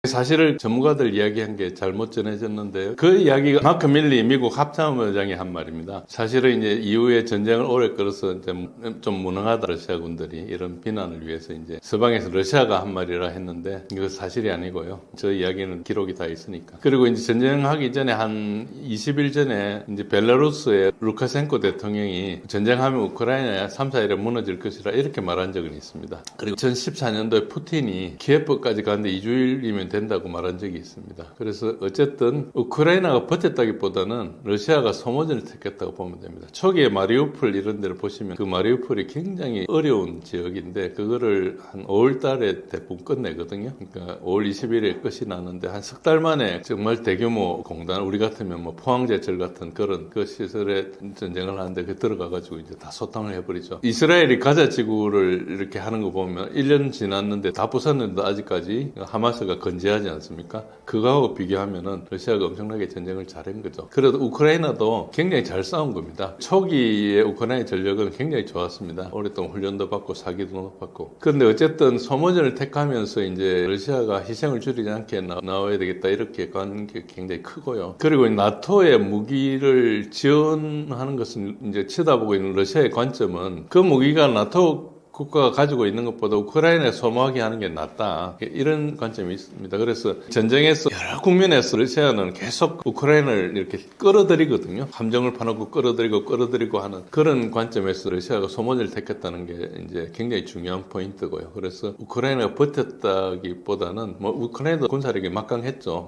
사실을 전문가들 이야기한 게 잘못 전해졌는데요. 그 이야기가 마크 밀리 미국 합참의장이 한 말입니다. 사실은 이제 이후에 전쟁을 오래 끌어서 이제 좀 무능하다 러시아군들이 이런 비난을 위해서 이제 서방에서 러시아가 한 말이라 했는데 이거 사실이 아니고요. 저 이야기는 기록이 다 있으니까. 그리고 이제 전쟁하기 전에 한 20일 전에 이제 벨라루스의 루카센코 대통령이 전쟁하면 우크라이나야 3, 4일에 무너질 것이라 이렇게 말한 적은 있습니다. 그리고 2014년도에 푸틴이 키예프까지 가는데 2주일이면 된다고 말한 적이 있습니다. 그래서 어쨌든 우크라이나가 버텼다기보다는 러시아가 소모전을 택했다고 보면 됩니다. 초기에 마리우폴 이런 데를 보시면 그 마리우폴이 굉장히 어려운 지역인데 그거를 한 5월 달에 대부분 끝내거든요. 그러니까 5월 20일에 끝이 나는데 한 석 달 만에 정말 대규모 공단, 우리 같으면 뭐 포항제철 같은 그런 그 시설에 전쟁을 하는데 그 들어가가지고 이제 다 소탕을 해버리죠. 이스라엘이 가자 지구를 이렇게 하는 거 보면 1년 지났는데 다 부쉈는데 아직까지 하마스가 건재하지 않습니까? 그거하고 비교하면은 러시아가 엄청나게 전쟁을 잘한 거죠. 그래도 우크라이나도 굉장히 잘 싸운 겁니다. 초기에 우크라이나 전력은 굉장히 좋았습니다. 오랫동안 훈련도 받고 사기도 받고. 그런데 어쨌든 소모전을 택하면서 이제 러시아가 희생을 줄이지 않게 나와야 되겠다 이렇게 간 게 굉장히 크고요. 그리고 나토의 무기를 지원하는 것은 이제 쳐다보고 있는 러시아의 관점은 그 무기가 나토 국가가 가지고 있는 것보다 우크라이나에 소모하게 하는 게 낫다. 이런 관점이 있습니다. 그래서 전쟁에서 여러 국면에서 러시아는 계속 우크라이나를 이렇게 끌어들이거든요. 함정을 파놓고 끌어들이고 하는 그런 관점에서 러시아가 소모전을 택했다는 게 이제 굉장히 중요한 포인트고요. 그래서 우크라이나가 버텼다기보다는 뭐 우크라이나도 군사력이 막강했죠.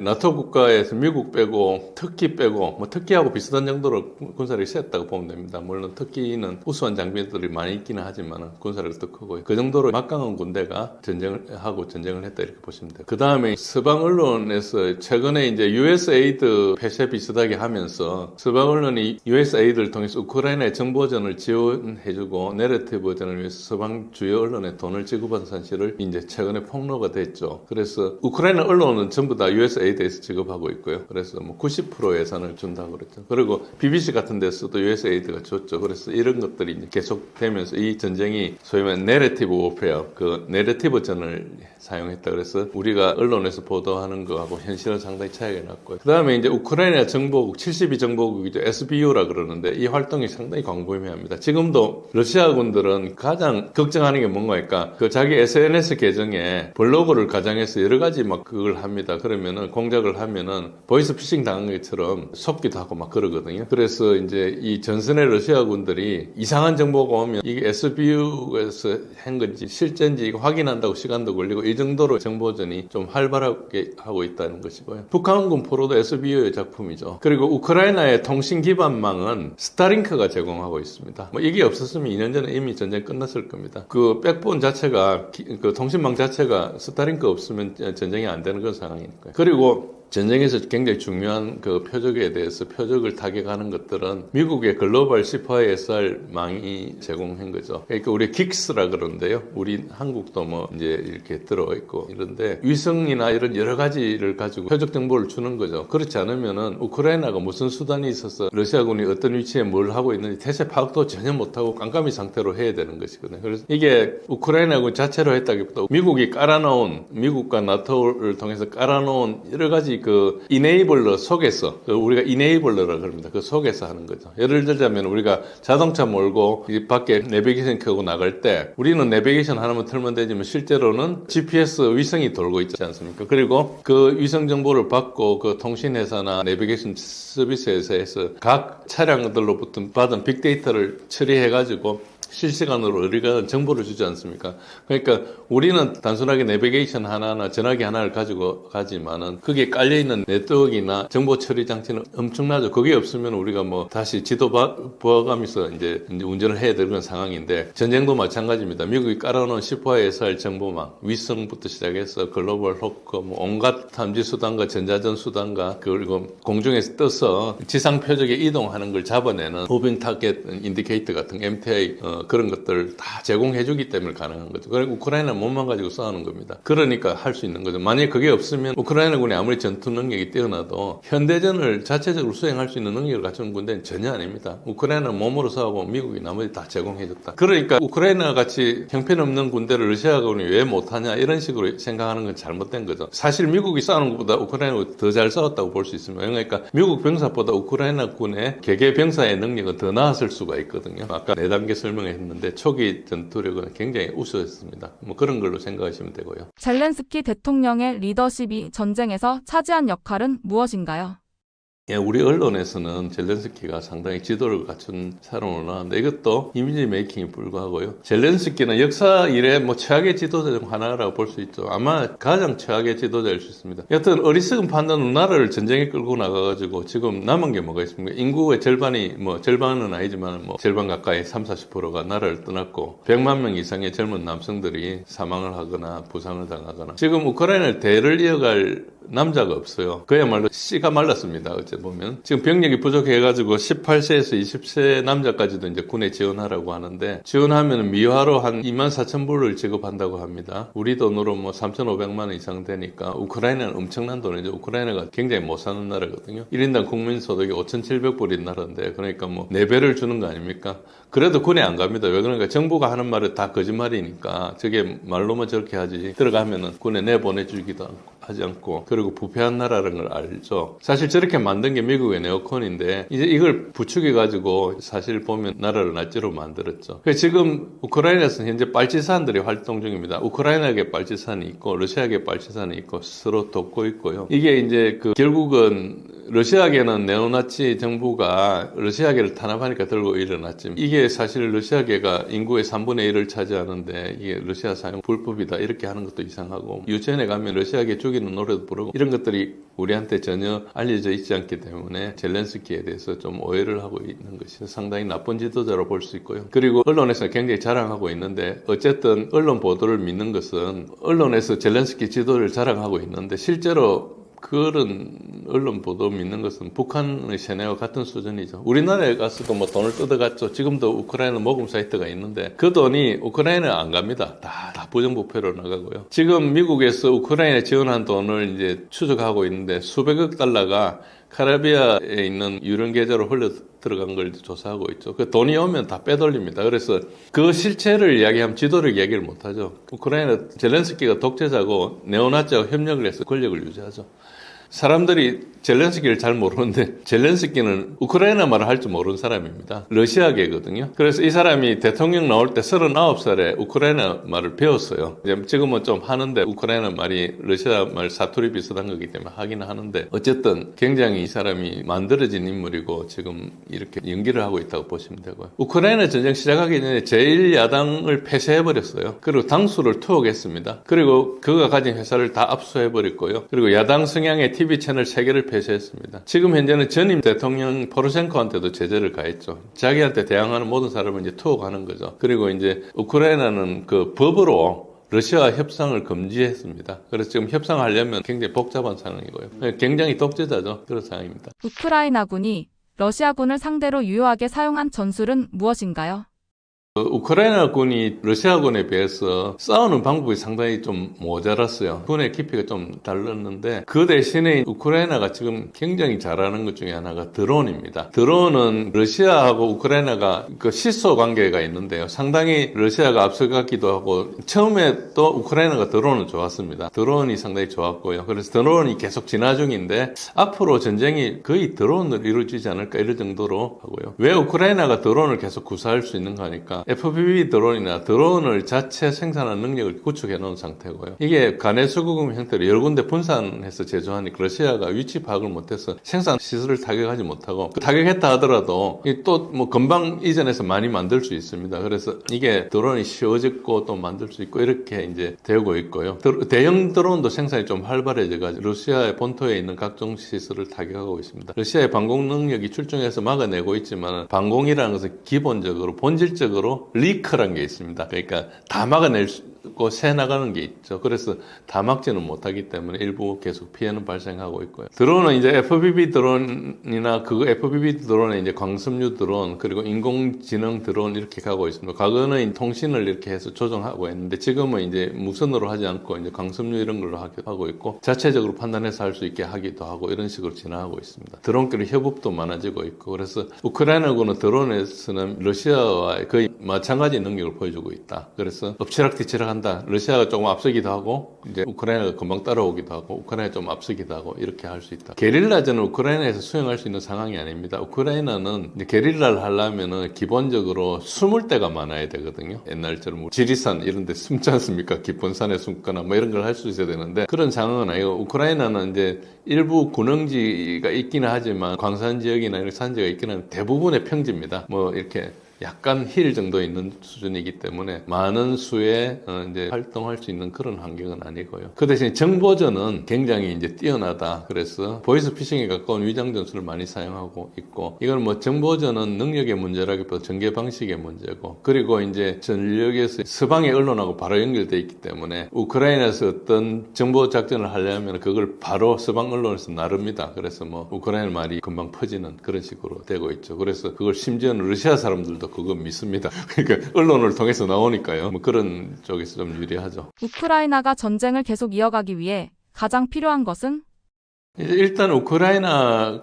나토 국가에서 미국 빼고 터키 빼고 뭐 터키하고 비슷한 정도로 군사력이 셌다고 보면 됩니다. 물론 터키는 우수한 장비들이 많이 있기는 하지만 군사력도 크고요. 그 정도로 막강한 군대가 전쟁을 했다 이렇게 보시면 돼요. 그 다음에 서방 언론에서 최근에 이제 USAID 폐쇄 비슷하게 하면서 서방 언론이 USAID를 통해서 우크라이나의 정보전을 지원해주고 내러티브전을 위해서 서방 주요 언론에 돈을 지급한 사실을 이제 최근에 폭로가 됐죠. 그래서 우크라이나 언론은 전부 다 USAID에서 지급하고 있고요. 그래서 뭐 90% 예산을 준다고 그랬죠. 그리고 BBC 같은 데서도 USAID가 줬죠. 그래서 이런 것들이 이제 계속되면서 이 전쟁이 소위 말하는 내러티브 워페어, 그 내러티브전을 사용했다. 그래서 우리가 언론에서 보도하는 거하고 현실은 상당히 차이가 났고요. 그 다음에 이제 우크라이나 정보국, 72정보국이죠. SBU라 그러는데 이 활동이 상당히 광범위합니다. 지금도 러시아군들은 가장 걱정하는 게 뭔가니까 그 자기 SNS 계정에 블로그를 가장해서 여러 가지 막 그걸 합니다. 그러면은 공작을 하면은 보이스피싱 당한 것처럼 속기도 하고 막 그러거든요. 그래서 이제 이 전선의 러시아군들이 이상한 정보가 오면 이게 SBU에서 한 건지 실제인지 이거 확인한다고 시간도 걸리고 이 정도로 정보전이 좀 활발하게 하고 있다는 것이고요. 북한군 포로도 SBU의 작품이죠. 그리고 우크라이나의 통신 기반망은 스타링크가 제공하고 있습니다. 뭐 이게 없었으면 2년 전에 이미 전쟁 끝났을 겁니다. 그 백본 자체가 그 통신망 자체가 스타링크 없으면 전쟁이 안 되는 그런 상황이니까요. 그리고 전쟁에서 굉장히 중요한 그 표적에 대해서 표적을 타격하는 것들은 미국의 글로벌 C4ISR망이 제공한 거죠. 그러니까 우리 긱스라 그러는데요. 우리 한국도 뭐 이제 이렇게 들어와 있고 이런데 위성이나 이런 여러 가지를 가지고 표적 정보를 주는 거죠. 그렇지 않으면은 우크라이나가 무슨 수단이 있어서 러시아군이 어떤 위치에 뭘 하고 있는지 태세 파악도 전혀 못하고 깜깜이 상태로 해야 되는 것이거든요. 그래서 이게 우크라이나군 자체로 했다기보다 미국이 깔아놓은 미국과 나토를 통해서 깔아놓은 여러 가지 그 이네이블러 속에서 우리가 이네이블러라고 그럽니다. 그 속에서 하는 거죠. 예를 들자면 우리가 자동차 몰고 이 밖에 내비게이션 켜고 나갈 때 우리는 내비게이션 하나만 틀면 되지만 실제로는 GPS 위성이 돌고 있지 않습니까? 그리고 그 위성 정보를 받고 그 통신회사나 내비게이션 서비스 회사에서 각 차량들로부터 받은 빅데이터를 처리해가지고 실시간으로 우리가 정보를 주지 않습니까? 그러니까 우리는 단순하게 내비게이션 하나나 전화기 하나를 가지고 가지만은 거기에 깔려있는 네트워크나 정보 처리 장치는 엄청나죠. 그게 없으면 우리가 뭐 다시 지도 부하가면서 이제 운전을 해야 되는 상황인데 전쟁도 마찬가지입니다. 미국이 깔아놓은 C4ISR 정보망, 위성부터 시작해서 글로벌 호크, 뭐 온갖 탐지 수단과 전자전 수단과 그리고 공중에서 떠서 지상 표적에 이동하는 걸 잡아내는 무빙 타겟 인디케이터 같은 MTI 그런 것들 다 제공해주기 때문에 가능한 거죠. 그러니까 우크라이나는 몸만 가지고 싸우는 겁니다. 그러니까 할 수 있는 거죠. 만약에 그게 없으면 우크라이나군이 아무리 전투 능력이 뛰어나도 현대전을 자체적으로 수행할 수 있는 능력을 갖춘 군대는 전혀 아닙니다. 우크라이나는 몸으로 싸우고 미국이 나머지 다 제공해줬다. 그러니까 우크라이나 같이 형편없는 군대를 러시아군이 왜 못하냐 이런 식으로 생각하는 건 잘못된 거죠. 사실 미국이 싸우는 것보다 우크라이나가 더 잘 싸웠다고 볼 수 있습니다. 그러니까 미국 병사보다 우크라이나 군의 개개 병사의 능력은 더 나았을 수가 있거든요. 아까 4단계 설명했는데 초기 전투력은 굉장히 우수했습니다. 뭐 그런 걸로 생각하시면 되고요. 젤렌스키 대통령의 리더십이 전쟁에서 차지한 역할은 무엇인가요? 예, 우리 언론에서는 젤렌스키가 상당히 지도를 갖춘 사람으로 나왔는데 이것도 이미지 메이킹에 불과하고요. 젤렌스키는 역사 이래 뭐 최악의 지도자 중 하나라고 볼 수 있죠. 아마 가장 최악의 지도자일 수 있습니다. 여튼 어리석은 판단으로 나라를 전쟁에 끌고 나가가지고 지금 남은 게 뭐가 있습니까? 인구의 절반이 뭐 절반은 아니지만 뭐 절반 가까이 30~40%가 나라를 떠났고 100만 명 이상의 젊은 남성들이 사망을 하거나 부상을 당하거나 지금 우크라이나를 대를 이어갈 남자가 없어요. 그야말로 씨가 말랐습니다. 어째 보면 지금 병력이 부족해가지고 18세에서 20세 남자까지도 이제 군에 지원하라고 하는데 지원하면 미화로 한 24,000불을 지급한다고 합니다. 우리 돈으로 뭐 3,500만 원 이상 되니까 우크라이나는 엄청난 돈이죠. 우크라이나가 굉장히 못 사는 나라거든요. 1인당 국민 소득이 5,700불인 나라인데 그러니까 뭐 4배를 주는 거 아닙니까? 그래도 군에 안 갑니다. 왜 그러니까 정부가 하는 말은 다 거짓말이니까 저게 말로만 저렇게 하지 들어가면은 군에 내보내주기도 하지 않고 그리고 부패한 나라라는 걸 알죠. 사실 저렇게 만든 게 미국의 네오콘인데 이제 이걸 부추겨가지고 사실 보면 나라를 낫지로 만들었죠. 그래서 지금 우크라이나에서는 현재 빨치산들이 활동 중입니다. 우크라이나계 빨치산이 있고 러시아계 빨치산이 있고 서로 돕고 있고요. 이게 이제 그 결국은 러시아계는 네오나치 정부가 러시아계를 탄압하니까 들고 일어났지만 이게 사실 러시아계가 인구의 3분의 1을 차지하는데 이게 러시아 사용 불법이다 이렇게 하는 것도 이상하고 유치원에 가면 러시아계 죽이는 노래도 부르고 이런 것들이 우리한테 전혀 알려져 있지 않기 때문에 젤렌스키에 대해서 좀 오해를 하고 있는 것이 상당히 나쁜 지도자로 볼 수 있고요. 그리고 언론에서 굉장히 자랑하고 있는데 어쨌든 언론 보도를 믿는 것은 언론에서 젤렌스키 지도를 자랑하고 있는데 실제로 그런 언론 보도 믿는 것은 북한의 세뇌와 같은 수준이죠. 우리나라에 가서도 뭐 돈을 뜯어갔죠. 지금도 우크라이나 모금 사이트가 있는데 그 돈이 우크라이나에 안 갑니다. 다 부정부패로 나가고요. 지금 미국에서 우크라이나에 지원한 돈을 이제 추적하고 있는데 수백억 달러가 카리비아에 있는 유령 계좌로 흘러 들어간 걸 조사하고 있죠. 그 돈이 오면 다 빼돌립니다. 그래서 그 실체를 이야기하면 지도를 이야기를 못하죠. 우크라이나 젤렌스키가 독재자고 네오나치와 협력을 해서 권력을 유지하죠. 사람들이 젤렌스키를 잘 모르는데 젤렌스키는 우크라이나 말을 할 줄 모르는 사람입니다. 러시아계거든요. 그래서 이 사람이 대통령 나올 때 39살에 우크라이나 말을 배웠어요. 지금은 좀 하는데 우크라이나 말이 러시아 말 사투리 비슷한 거기 때문에 하기는 하는데 어쨌든 굉장히 이 사람이 만들어진 인물이고 지금 이렇게 연기를 하고 있다고 보시면 되고요. 우크라이나 전쟁 시작하기 전에 제1야당을 폐쇄해버렸어요. 그리고 당수를 투옥했습니다. 그리고 그가 가진 회사를 다 압수해버렸고요. 그리고 야당 성향의 TV 채널 3개를 폐쇄했습니다. 지금 현재는 전임 대통령 포로셴코한테도 제재를 가했죠. 자기한테 대항하는 모든 사람을 이제 투옥하는 거죠. 그리고 이제 우크라이나는 그 법으로 러시아와 협상을 금지했습니다. 그래서 지금 협상하려면 굉장히 복잡한 상황이고요. 굉장히 독재자죠. 그런 상황입니다. 우크라이나군이 러시아군을 상대로 유효하게 사용한 전술은 무엇인가요? 우크라이나군이 러시아군에 비해서 싸우는 방법이 상당히 좀 모자랐어요. 군의 깊이가 좀 달랐는데 그 대신에 우크라이나가 지금 굉장히 잘하는 것 중에 하나가 드론입니다. 드론은 러시아하고 우크라이나가 그 시소 관계가 있는데요. 상당히 러시아가 앞서갔기도 하고 처음에 또 우크라이나가 드론은 좋았습니다. 드론이 상당히 좋았고요. 그래서 드론이 계속 진화 중인데 앞으로 전쟁이 거의 드론으로 이루어지지 않을까 이럴 정도로 하고요. 왜 우크라이나가 드론을 계속 구사할 수 있는가 하니까 FPV 드론이나 드론을 자체 생산하는 능력을 구축해 놓은 상태고요. 이게 간의 수구금 형태로 여러 군데 분산해서 제조하니까 러시아가 위치 파악을 못해서 생산 시설을 타격하지 못하고 타격했다 하더라도 또 뭐 금방 이전해서 많이 만들 수 있습니다. 그래서 이게 드론이 쉬워졌고 또 만들 수 있고 이렇게 이제 되고 있고요. 대형 드론도 생산이 좀 활발해져가지고 러시아의 본토에 있는 각종 시설을 타격하고 있습니다. 러시아의 방공 능력이 출중해서 막아내고 있지만 방공이라는 것은 기본적으로 본질적으로 리크란 게 있습니다. 그러니까 다 막아낼 수 있고 새 나가는 게 있죠. 그래서 다 막지는 못하기 때문에 일부 계속 피해는 발생하고 있고요. 드론은 이제 FPV 드론이나 그 FPV 드론에 이제 광섬유 드론 그리고 인공지능 드론 이렇게 가고 있습니다. 과거는 통신을 이렇게 해서 조정하고 했는데 지금은 이제 무선으로 하지 않고 이제 광섬유 이런 걸로 하고 있고 자체적으로 판단해서 할 수 있게 하기도 하고 이런 식으로 진화하고 있습니다. 드론끼리 협업도 많아지고 있고 그래서 우크라이나군은 드론에서는 러시아와 거의 마찬가지 능력을 보여주고 있다. 그래서 엎치락뒤치락 한다. 러시아가 조금 앞서기도 하고 이제 우크라이나가 금방 따라오기도 하고 우크라이나가 좀 앞서기도 하고 이렇게 할 수 있다. 게릴라전은 우크라이나에서 수행할 수 있는 상황이 아닙니다. 우크라이나는 이제 게릴라를 하려면은 기본적으로 숨을 데가 많아야 되거든요. 옛날처럼 지리산 이런 데 숨지 않습니까? 깊은 산에 숨거나 뭐 이런 걸 할 수 있어야 되는데 그런 상황은 아니고 우크라이나는 이제 일부 군흥지가 있기는 하지만 광산 지역이나 이런 산지가 있기는 하지만 대부분의 평지입니다. 뭐 이렇게 약간 힐 정도 있는 수준이기 때문에 많은 수의 이제 활동할 수 있는 그런 환경은 아니고요. 그 대신 정보전은 굉장히 이제 뛰어나다. 그래서 보이스 피싱에 가까운 위장 전술을 많이 사용하고 있고 이건 뭐 정보전은 능력의 문제라기보다 전개 방식의 문제고 그리고 이제 전력에서 서방의 언론하고 바로 연결돼 있기 때문에 우크라이나에서 어떤 정보 작전을 하려면 그걸 바로 서방 언론에서 나릅니다. 그래서 뭐 우크라이나 말이 금방 퍼지는 그런 식으로 되고 있죠. 그래서 그걸 심지어는 러시아 사람들도 그거 믿습니다. 그러니까 언론을 통해서 나오니까요. 뭐 그런 쪽에서 좀 유리하죠. 우크라이나가 전쟁을 계속 이어가기 위해 가장 필요한 것은? 일단 우크라이나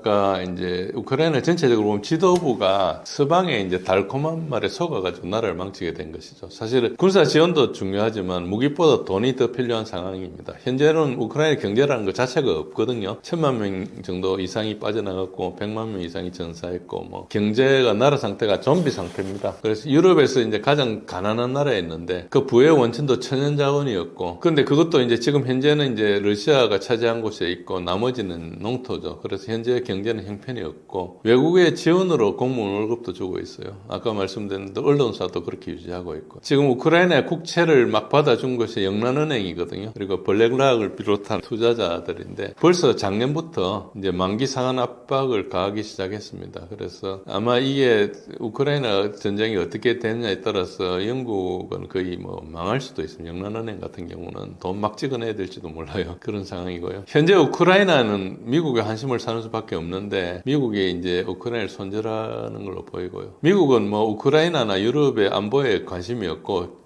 전체적으로 보면 지도부가 서방의 이제 달콤한 말에 속아가지고 나라를 망치게 된 것이죠. 사실은 군사 지원도 중요하지만 무기보다 돈이 더 필요한 상황입니다. 현재는 우크라이나 경제라는 것 자체가 없거든요. 1000만 명 정도 이상이 빠져나갔고 100만 명 이상이 전사했고 뭐 경제가 나라 상태가 좀비 상태입니다. 그래서 유럽에서 이제 가장 가난한 나라였는데 그 부의 원천도 천연 자원이었고 근데 그것도 이제 지금 현재는 이제 러시아가 차지한 곳에 있고 나머지 는 농토죠. 그래서 현재 경제는 형편이 없고 외국의 지원으로 공무원 월급도 주고 있어요. 아까 말씀드린 언론사도 그렇게 유지하고 있고 지금 우크라이나의 국채를 막 받아준 것이 영란은행이거든요. 그리고 블랙락을 비롯한 투자자들인데 벌써 작년부터 이제 만기 상환 압박을 가하기 시작했습니다. 그래서 아마 이게 우크라이나 전쟁이 어떻게 되느냐에 따라서 영국은 거의 뭐 망할 수도 있습니다. 영란은행 같은 경우는 돈 막 찍어내야 될지도 몰라요. 그런 상황이고요. 현재 우크라이나는 미국의 한심을 사는 수밖에 없는데 미국이 이제 우크라이나를 손절하는 걸로 보이고요. 미국은 뭐 우크라이나나 유럽의 안보에 관심이 없고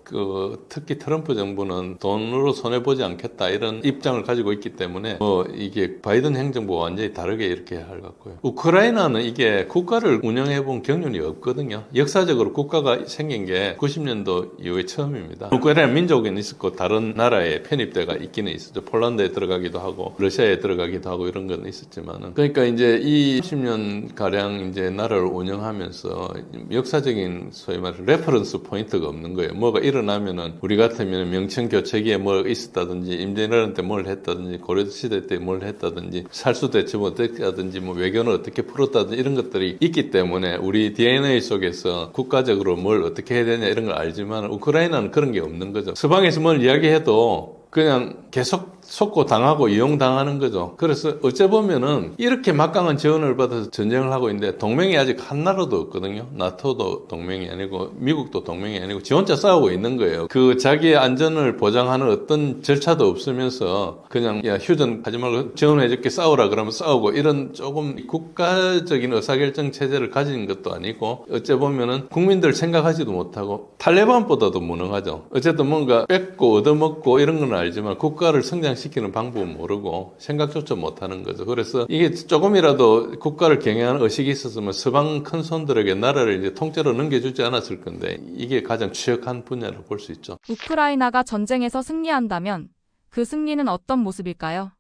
특히 트럼프 정부는 돈으로 손해보지 않겠다 이런 입장을 가지고 있기 때문에 뭐 이게 바이든 행정부와 완전히 다르게 이렇게 할 것 같고요. 우크라이나는 이게 국가를 운영해본 경륜이 없거든요. 역사적으로 국가가 생긴 게 90년도 이후에 처음입니다. 우크라이나 민족은 있었고 다른 나라에 편입돼가 있기는 있었죠. 폴란드에 들어가기도 하고 러시아에 들어가기도 하고 이런 건 있었지만은 그러니까 이제 이 10년 가량 이제 나라를 운영하면서 역사적인 소위 말해 레퍼런스 포인트가 없는 거예요. 뭐가 일어나면은 우리 같으면 명청 교체기에 뭐 있었다든지 임진왜란 때 뭘 했다든지 고려시대 때 뭘 했다든지 살수 대첩 어떻게 하든지 뭐 외교는 어떻게 풀었다든지 이런 것들이 있기 때문에 우리 DNA 속에서 국가적으로 뭘 어떻게 해야 되냐 이런 걸 알지만 우크라이나는 그런 게 없는 거죠. 서방에서 뭘 이야기해도 그냥 계속 속고 당하고 이용당하는 거죠. 그래서 어째 보면은 이렇게 막강한 지원을 받아서 전쟁을 하고 있는데 동맹이 아직 한 나라도 없거든요. 나토도 동맹이 아니고 미국도 동맹이 아니고 지 혼자 싸우고 있는 거예요. 그 자기의 안전을 보장하는 어떤 절차도 없으면서 그냥 야 휴전하지 말고 지원해줄게 싸우라 그러면 싸우고 이런 조금 국가적인 의사결정 체제를 가진 것도 아니고 어째 보면은 국민들 생각하지도 못하고 탈레반보다도 무능하죠. 어쨌든 뭔가 뺏고 얻어먹고 이런 건 알지만 국가를 성장시키는 방법은 모르고 생각조차 못하는 거죠. 그래서 이게 조금이라도 국가를 경영하는 의식이 있었으면 서방 큰 손들에게 나라를 이제 통째로 넘겨주지 않았을 건데 이게 가장 취약한 분야로 볼 수 있죠. 우크라이나가 전쟁에서 승리한다면 그 승리는 어떤 모습일까요?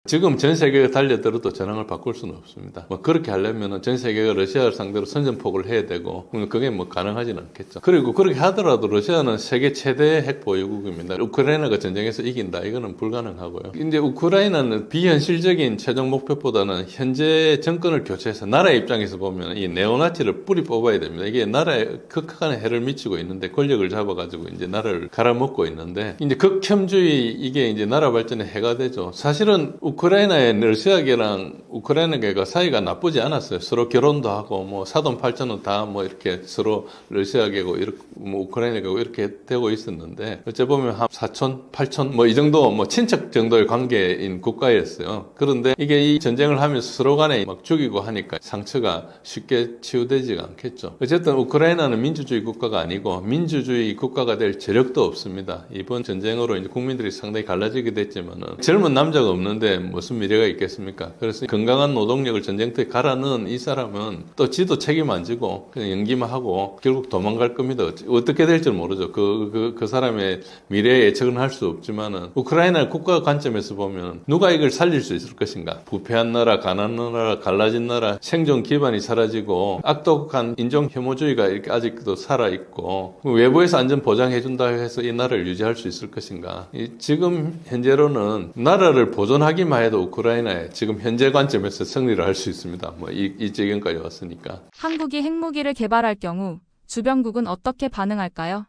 지금 전 세계가 달려들어도 전황을 바꿀 수는 없습니다. 뭐 그렇게 하려면 전 세계가 러시아를 상대로 선전포고를 해야 되고 그게 뭐 가능하지는 않겠죠. 그리고 그렇게 하더라도 러시아는 세계 최대 핵 보유국입니다. 우크라이나가 전쟁에서 이긴다 이거는 불가능하고요. 이제 우크라이나는 비현실적인 최종 목표보다는 현재 정권을 교체해서 나라의 입장에서 보면 이 네오나치를 뿌리 뽑아야 됩니다. 이게 나라에 극한의 해를 미치고 있는데 권력을 잡아가지고 이제 나라를 갈아먹고 있는데 이제 극혐주의 이게 이제 나라 발전에 해가 되죠. 사실은 우크라이나의 러시아계랑 우크라이나계가 사이가 나쁘지 않았어요. 서로 결혼도 하고 뭐 사돈 팔촌은 다 뭐 이렇게 서로 러시아계고 이렇게 뭐 우크라이나계고 이렇게 되고 있었는데 어째 보면 한 사촌, 팔촌 뭐 이 정도 뭐 친척 정도의 관계인 국가였어요. 그런데 이게 이 전쟁을 하면서 서로 간에 막 죽이고 하니까 상처가 쉽게 치유되지가 않겠죠. 어쨌든 우크라이나는 민주주의 국가가 아니고 민주주의 국가가 될 재력도 없습니다. 이번 전쟁으로 이제 국민들이 상당히 갈라지게 됐지만은 젊은 남자가 없는데 무슨 미래가 있겠습니까? 그래서 건강한 노동력을 전쟁터에 갈아 넣은 이 사람은 또 지도 책임 안 지고 그냥 연기만 하고 결국 도망갈 겁니다. 어떻게 될지 모르죠. 그 사람의 미래에 예측은 할 수 없지만은 우크라이나 국가 관점에서 보면 누가 이걸 살릴 수 있을 것인가? 부패한 나라, 가난한 나라, 갈라진 나라, 생존 기반이 사라지고 악독한 인종 혐오주의가 이렇게 아직도 살아 있고 외부에서 안전 보장해 준다 해서 이 나라를 유지할 수 있을 것인가? 지금 현재로는 나라를 보존하기만 해도 우크라이나에 지금 현재 관점에서 승리를 할 수 있습니다. 뭐 이 지경까지 왔으니까. 한국이 핵무기를 개발할 경우 주변국은 어떻게 반응할까요?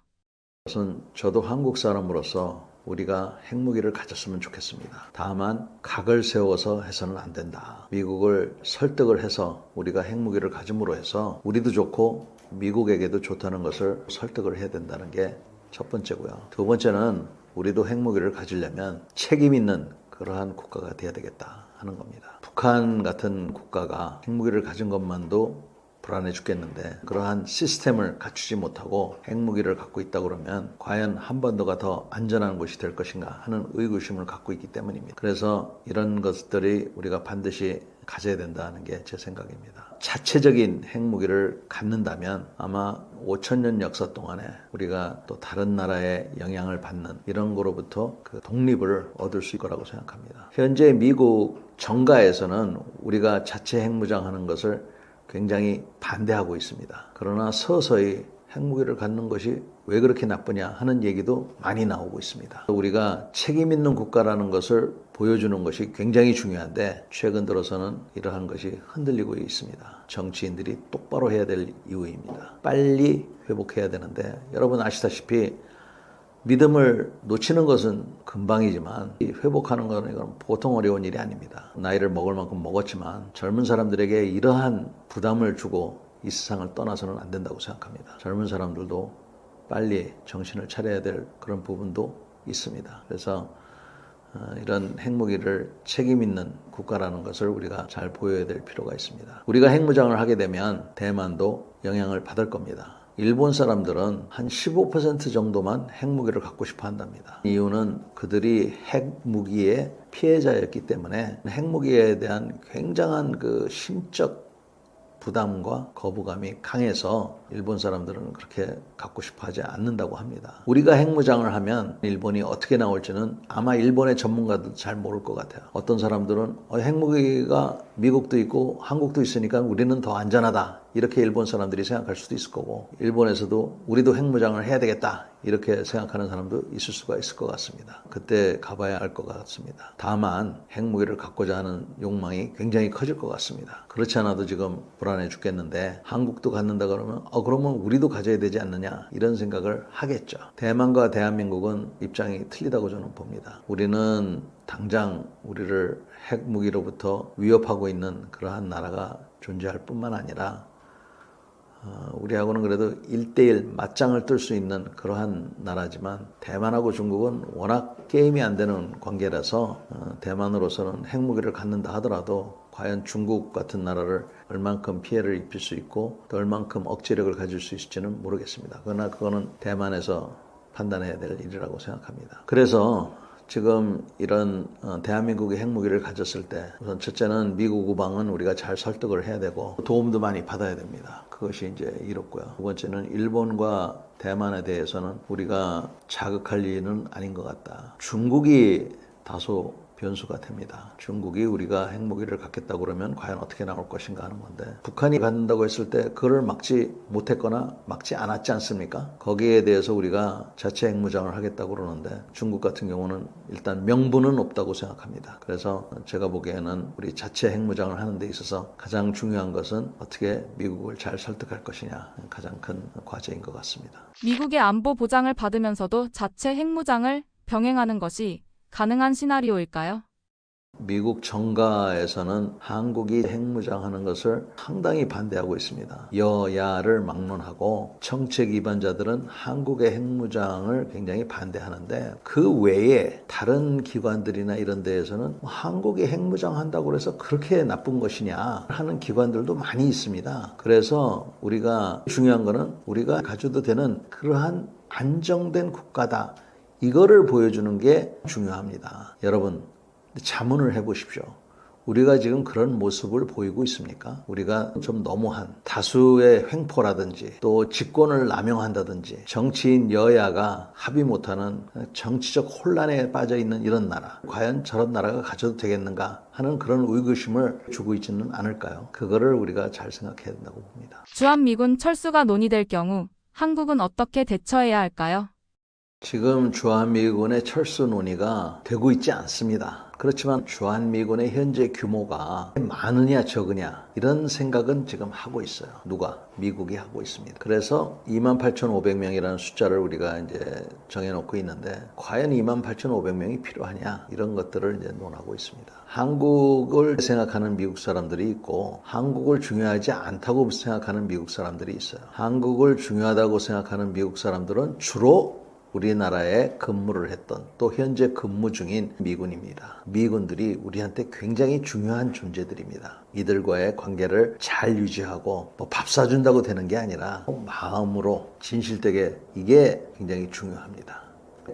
우선 저도 한국 사람으로서 우리가 핵무기를 가졌으면 좋겠습니다. 다만 각을 세워서 해서는 안 된다. 미국을 설득을 해서 우리가 핵무기를 가짐으로 해서 우리도 좋고 미국에게도 좋다는 것을 설득을 해야 된다는 게 첫 번째고요. 두 번째는 우리도 핵무기를 가지려면 책임 있는 그러한 국가가 돼야 되겠다 하는 겁니다. 북한 같은 국가가 핵무기를 가진 것만도 불안해 죽겠는데 그러한 시스템을 갖추지 못하고 핵무기를 갖고 있다 그러면 과연 한반도가 더 안전한 곳이 될 것인가 하는 의구심을 갖고 있기 때문입니다. 그래서 이런 것들이 우리가 반드시 가져야 된다는 게 제 생각입니다. 자체적인 핵무기를 갖는다면 아마 5,000년 역사 동안에 우리가 또 다른 나라의 영향을 받는 이런 거로부터 그 독립을 얻을 수 있을 거라고 생각합니다. 현재 미국 정가에서는 우리가 자체 핵무장하는 것을 굉장히 반대하고 있습니다. 그러나 서서히 핵무기를 갖는 것이 왜 그렇게 나쁘냐 하는 얘기도 많이 나오고 있습니다. 우리가 책임 있는 국가라는 것을 보여주는 것이 굉장히 중요한데 최근 들어서는 이러한 것이 흔들리고 있습니다. 정치인들이 똑바로 해야 될 이유입니다. 빨리 회복해야 되는데 여러분 아시다시피 믿음을 놓치는 것은 금방이지만 회복하는 것은 이건 보통 어려운 일이 아닙니다. 나이를 먹을 만큼 먹었지만 젊은 사람들에게 이러한 부담을 주고 이 세상을 떠나서는 안 된다고 생각합니다. 젊은 사람들도 빨리 정신을 차려야 될 그런 부분도 있습니다. 그래서 이런 핵무기를 책임 있는 국가라는 것을 우리가 잘 보여야 될 필요가 있습니다. 우리가 핵무장을 하게 되면 대만도 영향을 받을 겁니다. 일본 사람들은 한 15% 정도만 핵무기를 갖고 싶어 한답니다. 이유는 그들이 핵무기의 피해자였기 때문에 핵무기에 대한 굉장한 그 심적 부담과 거부감이 강해서 일본 사람들은 그렇게 갖고 싶어 하지 않는다고 합니다. 우리가 핵무장을 하면 일본이 어떻게 나올지는 아마 일본의 전문가도 잘 모를 것 같아요. 어떤 사람들은 핵무기가 미국도 있고 한국도 있으니까 우리는 더 안전하다. 이렇게 일본 사람들이 생각할 수도 있을 거고 일본에서도 우리도 핵무장을 해야 되겠다. 이렇게 생각하는 사람도 있을 수가 있을 것 같습니다. 그때 가봐야 알 것 같습니다. 다만 핵무기를 갖고자 하는 욕망이 굉장히 커질 것 같습니다. 그렇지 않아도 지금 불안해 죽겠는데 한국도 갖는다 그러면 그러면 우리도 가져야 되지 않느냐 이런 생각을 하겠죠. 대만과 대한민국은 입장이 틀리다고 저는 봅니다. 우리는 당장 우리를 핵무기로부터 위협하고 있는 그러한 나라가 존재할 뿐만 아니라 우리하고는 그래도 1대1 맞짱을 뜰 수 있는 그러한 나라지만 대만하고 중국은 워낙 게임이 안 되는 관계라서 대만으로서는 핵무기를 갖는다 하더라도 과연 중국 같은 나라를 얼만큼 피해를 입힐 수 있고 또 얼만큼 억제력을 가질 수 있을지는 모르겠습니다. 그러나 그거는 대만에서 판단해야 될 일이라고 생각합니다. 그래서 지금 이런 대한민국이 핵무기를 가졌을 때 우선 첫째는 미국 우방은 우리가 잘 설득을 해야 되고 도움도 많이 받아야 됩니다. 그것이 이제 이렇고요. 두 번째는 일본과 대만에 대해서는 우리가 자극할 일은 아닌 것 같다. 중국이 다소 변수가 됩니다. 중국이 우리가 핵무기를 갖겠다고 그러면 과연 어떻게 나올 것인가 하는 건데 북한이 갖는다고 했을 때 그걸 막지 못했거나 막지 않았지 않습니까? 거기에 대해서 우리가 자체 핵무장을 하겠다고 그러는데 중국 같은 경우는 일단 명분은 없다고 생각합니다. 그래서 제가 보기에는 우리 자체 핵무장을 하는 데 있어서 가장 중요한 것은 어떻게 미국을 잘 설득할 것이냐 가장 큰 과제인 것 같습니다. 미국의 안보 보장을 받으면서도 자체 핵무장을 병행하는 것이 가능한 시나리오일까요? 미국 정가에서는 한국이 핵무장하는 것을 상당히 반대하고 있습니다. 여야를 막론하고 정책 위반자들은 한국의 핵무장을 굉장히 반대하는데 그 외에 다른 기관들이나 이런 데에서는 한국이 핵무장한다고 해서 그렇게 나쁜 것이냐 하는 기관들도 많이 있습니다. 그래서 우리가 중요한 거는 우리가 가져도 되는 그러한 안정된 국가다. 이거를 보여주는 게 중요합니다. 여러분 자문을 해보십시오. 우리가 지금 그런 모습을 보이고 있습니까? 우리가 좀 너무한 다수의 횡포라든지 또 직권을 남용한다든지 정치인 여야가 합의 못하는 정치적 혼란에 빠져있는 이런 나라 과연 저런 나라가 가져도 되겠는가 하는 그런 의구심을 주고 있지는 않을까요? 그거를 우리가 잘 생각해야 된다고 봅니다. 주한미군 철수가 논의될 경우 한국은 어떻게 대처해야 할까요? 지금 주한미군의 철수 논의가 되고 있지 않습니다. 그렇지만 주한미군의 현재 규모가 많으냐 적으냐 이런 생각은 지금 하고 있어요. 누가? 미국이 하고 있습니다. 그래서 28,500명이라는 숫자를 우리가 이제 정해놓고 있는데 과연 28,500명이 필요하냐 이런 것들을 이제 논하고 있습니다. 한국을 생각하는 미국 사람들이 있고 한국을 중요하지 않다고 생각하는 미국 사람들이 있어요. 한국을 중요하다고 생각하는 미국 사람들은 주로 우리나라에 근무를 했던 또 현재 근무 중인 미군입니다. 미군들이 우리한테 굉장히 중요한 존재들입니다. 이들과의 관계를 잘 유지하고 뭐 밥 사준다고 되는 게 아니라 마음으로 진실되게 이게 굉장히 중요합니다.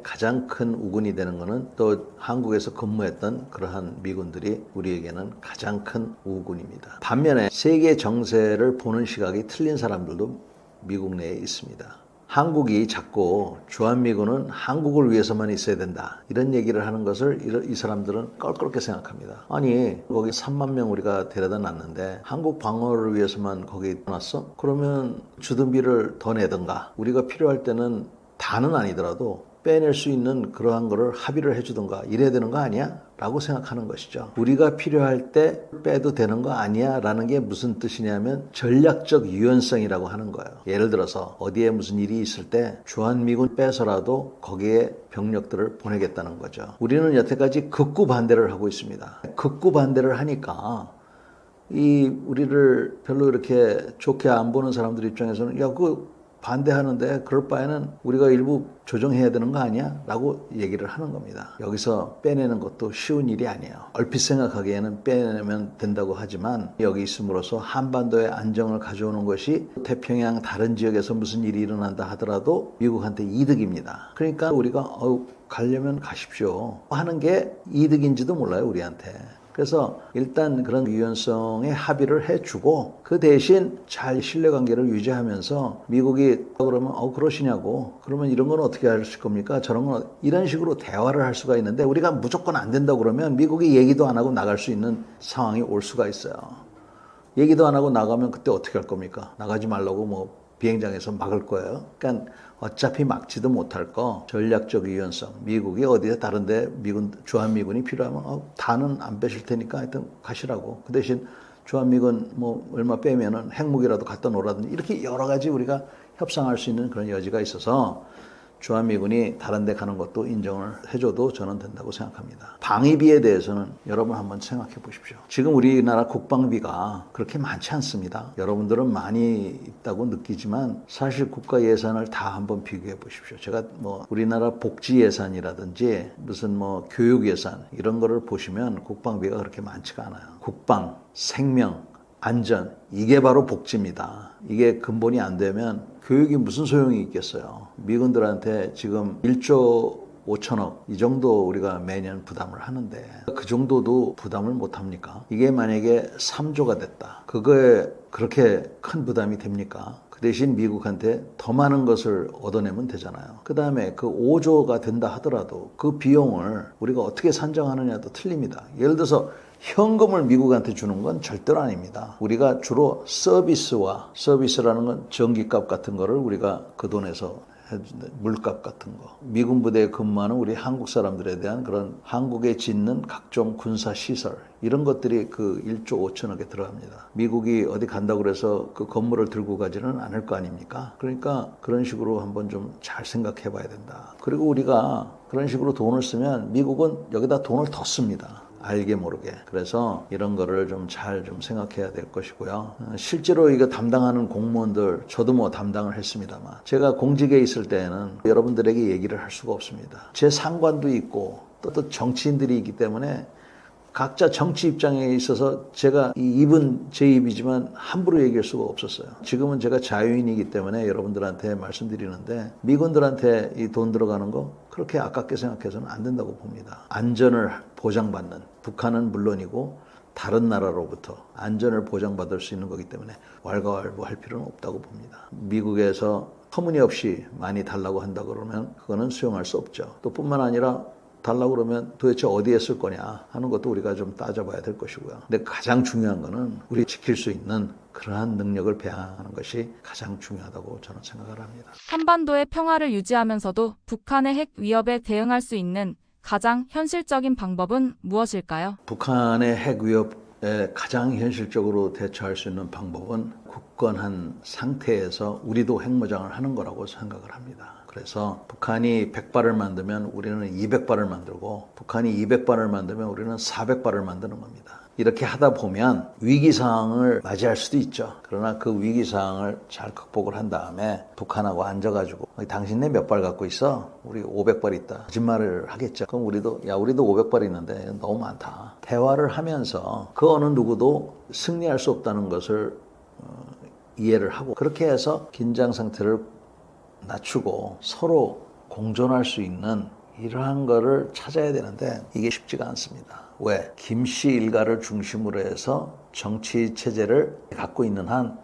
가장 큰 우군이 되는 것은 또 한국에서 근무했던 그러한 미군들이 우리에게는 가장 큰 우군입니다. 반면에 세계 정세를 보는 시각이 틀린 사람들도 미국 내에 있습니다. 한국이 자꾸 주한미군은 한국을 위해서만 있어야 된다 이런 얘기를 하는 것을 이 사람들은 껄끄럽게 생각합니다. 아니 거기 3만 명 우리가 데려다 놨는데 한국 방어를 위해서만 거기 놨어? 그러면 주둔비를 더 내든가 우리가 필요할 때는 다는 아니더라도 빼낼 수 있는 그러한 거를 합의를 해주든가 이래야 되는 거 아니야? 라고 생각하는 것이죠. 우리가 필요할 때 빼도 되는 거 아니야? 라는 게 무슨 뜻이냐면 전략적 유연성이라고 하는 거예요. 예를 들어서 어디에 무슨 일이 있을 때 주한미군 빼서라도 거기에 병력들을 보내겠다는 거죠. 우리는 여태까지 극구 반대를 하고 있습니다. 극구 반대를 하니까 우리를 별로 이렇게 좋게 안 보는 사람들 입장에서는 야, 반대하는데 그럴 바에는 우리가 일부 조정해야 되는 거 아니야? 라고 얘기를 하는 겁니다. 여기서 빼내는 것도 쉬운 일이 아니에요. 얼핏 생각하기에는 빼내면 된다고 하지만 여기 있음으로써 한반도의 안정을 가져오는 것이 태평양 다른 지역에서 무슨 일이 일어난다 하더라도 미국한테 이득입니다. 그러니까 우리가 가려면 가십시오 하는 게 이득인지도 몰라요, 우리한테. 그래서 일단 그런 유연성에 합의를 해주고 그 대신 잘 신뢰관계를 유지하면서 미국이 그러면 그러시냐고 그러면 이런 건 어떻게 하실 겁니까? 저런 건 이런 식으로 대화를 할 수가 있는데 우리가 무조건 안 된다고 그러면 미국이 얘기도 안 하고 나갈 수 있는 상황이 올 수가 있어요. 얘기도 안 하고 나가면 그때 어떻게 할 겁니까? 나가지 말라고 비행장에서 막을 거예요. 그러니까 어차피 막지도 못할 거 전략적 유연성. 미국이 어디에 다른데 주한미군이 필요하면 다는 안 빼실 테니까 하여튼 가시라고. 그 대신 주한미군 뭐 얼마 빼면은 핵무기라도 갖다 놓으라든지 이렇게 여러 가지 우리가 협상할 수 있는 그런 여지가 있어서 주한미군이 다른 데 가는 것도 인정을 해줘도 저는 된다고 생각합니다. 방위비에 대해서는 여러분 한번 생각해 보십시오. 지금 우리나라 국방비가 그렇게 많지 않습니다. 여러분들은 많이 있다고 느끼지만 사실 국가 예산을 다 한번 비교해 보십시오. 제가 뭐 우리나라 복지 예산이라든지 무슨 뭐 교육 예산 이런 거를 보시면 국방비가 그렇게 많지가 않아요. 국방, 생명, 안전, 이게 바로 복지입니다. 이게 근본이 안 되면 교육이 무슨 소용이 있겠어요. 미군들한테 지금 1조 5천억 이 정도 우리가 매년 부담을 하는데 그 정도도 부담을 못 합니까? 이게 만약에 3조가 됐다. 그거에 그렇게 큰 부담이 됩니까? 그 대신 미국한테 더 많은 것을 얻어내면 되잖아요. 그 다음에 그 5조가 된다 하더라도 그 비용을 우리가 어떻게 산정하느냐도 틀립니다. 예를 들어서 현금을 미국한테 주는 건 절대로 아닙니다. 우리가 주로 서비스라는 건 전기값 같은 거를 우리가 그 돈에서 해준다. 물값 같은 거. 미군 부대에 근무하는 우리 한국 사람들에 대한 그런 한국에 짓는 각종 군사 시설 이런 것들이 그 1조 5천억에 들어갑니다. 미국이 어디 간다고 그래서 그 건물을 들고 가지는 않을 거 아닙니까? 그러니까 그런 식으로 한번 좀 잘 생각해 봐야 된다. 그리고 우리가 그런 식으로 돈을 쓰면 미국은 여기다 돈을 더 씁니다. 알게 모르게. 그래서 이런 거를 좀 잘 좀 생각해야 될 것이고요. 실제로 이거 담당하는 공무원들, 저도 뭐 담당을 했습니다만, 제가 공직에 있을 때에는 여러분들에게 얘기를 할 수가 없습니다. 제 상관도 있고, 또 정치인들이 있기 때문에 각자 정치 입장에 있어서 제가 이 입은 제 입이지만 함부로 얘기할 수가 없었어요. 지금은 제가 자유인이기 때문에 여러분들한테 말씀드리는데 미군들한테 이 돈 들어가는 거 그렇게 아깝게 생각해서는 안 된다고 봅니다. 안전을 보장받는 북한은 물론이고 다른 나라로부터 안전을 보장받을 수 있는 거기 때문에 왈가왈부할 필요는 없다고 봅니다. 미국에서 터무니없이 많이 달라고 한다 그러면 그거는 수용할 수 없죠. 또 뿐만 아니라 달라고 그러면 도대체 어디에 쓸 거냐 하는 것도 우리가 좀 따져봐야 될 것이고요. 근데 가장 중요한 거는 우리 지킬 수 있는 그러한 능력을 배양하는 것이 가장 중요하다고 저는 생각을 합니다. 한반도의 평화를 유지하면서도 북한의 핵 위협에 대응할 수 있는 가장 현실적인 방법은 무엇일까요? 북한의 핵 위협에 가장 현실적으로 대처할 수 있는 방법은 굳건한 상태에서 우리도 핵무장을 하는 거라고 생각을 합니다. 그래서 북한이 100발을 만들면 우리는 200발을 만들고 북한이 200발을 만들면 우리는 400발을 만드는 겁니다. 이렇게 하다 보면 위기상황을 맞이할 수도 있죠. 그러나 그 위기상황을 잘 극복을 한 다음에 북한하고 앉아가지고 당신네 몇 발 갖고 있어? 우리 500발 있다. 거짓말을 하겠죠. 그럼 우리도 500발 있는데 너무 많다. 대화를 하면서 그 어느 누구도 승리할 수 없다는 것을 이해를 하고 그렇게 해서 긴장 상태를 낮추고 서로 공존할 수 있는 이러한 거를 찾아야 되는데 이게 쉽지가 않습니다. 왜? 김씨 일가를 중심으로 해서 정치 체제를 갖고 있는 한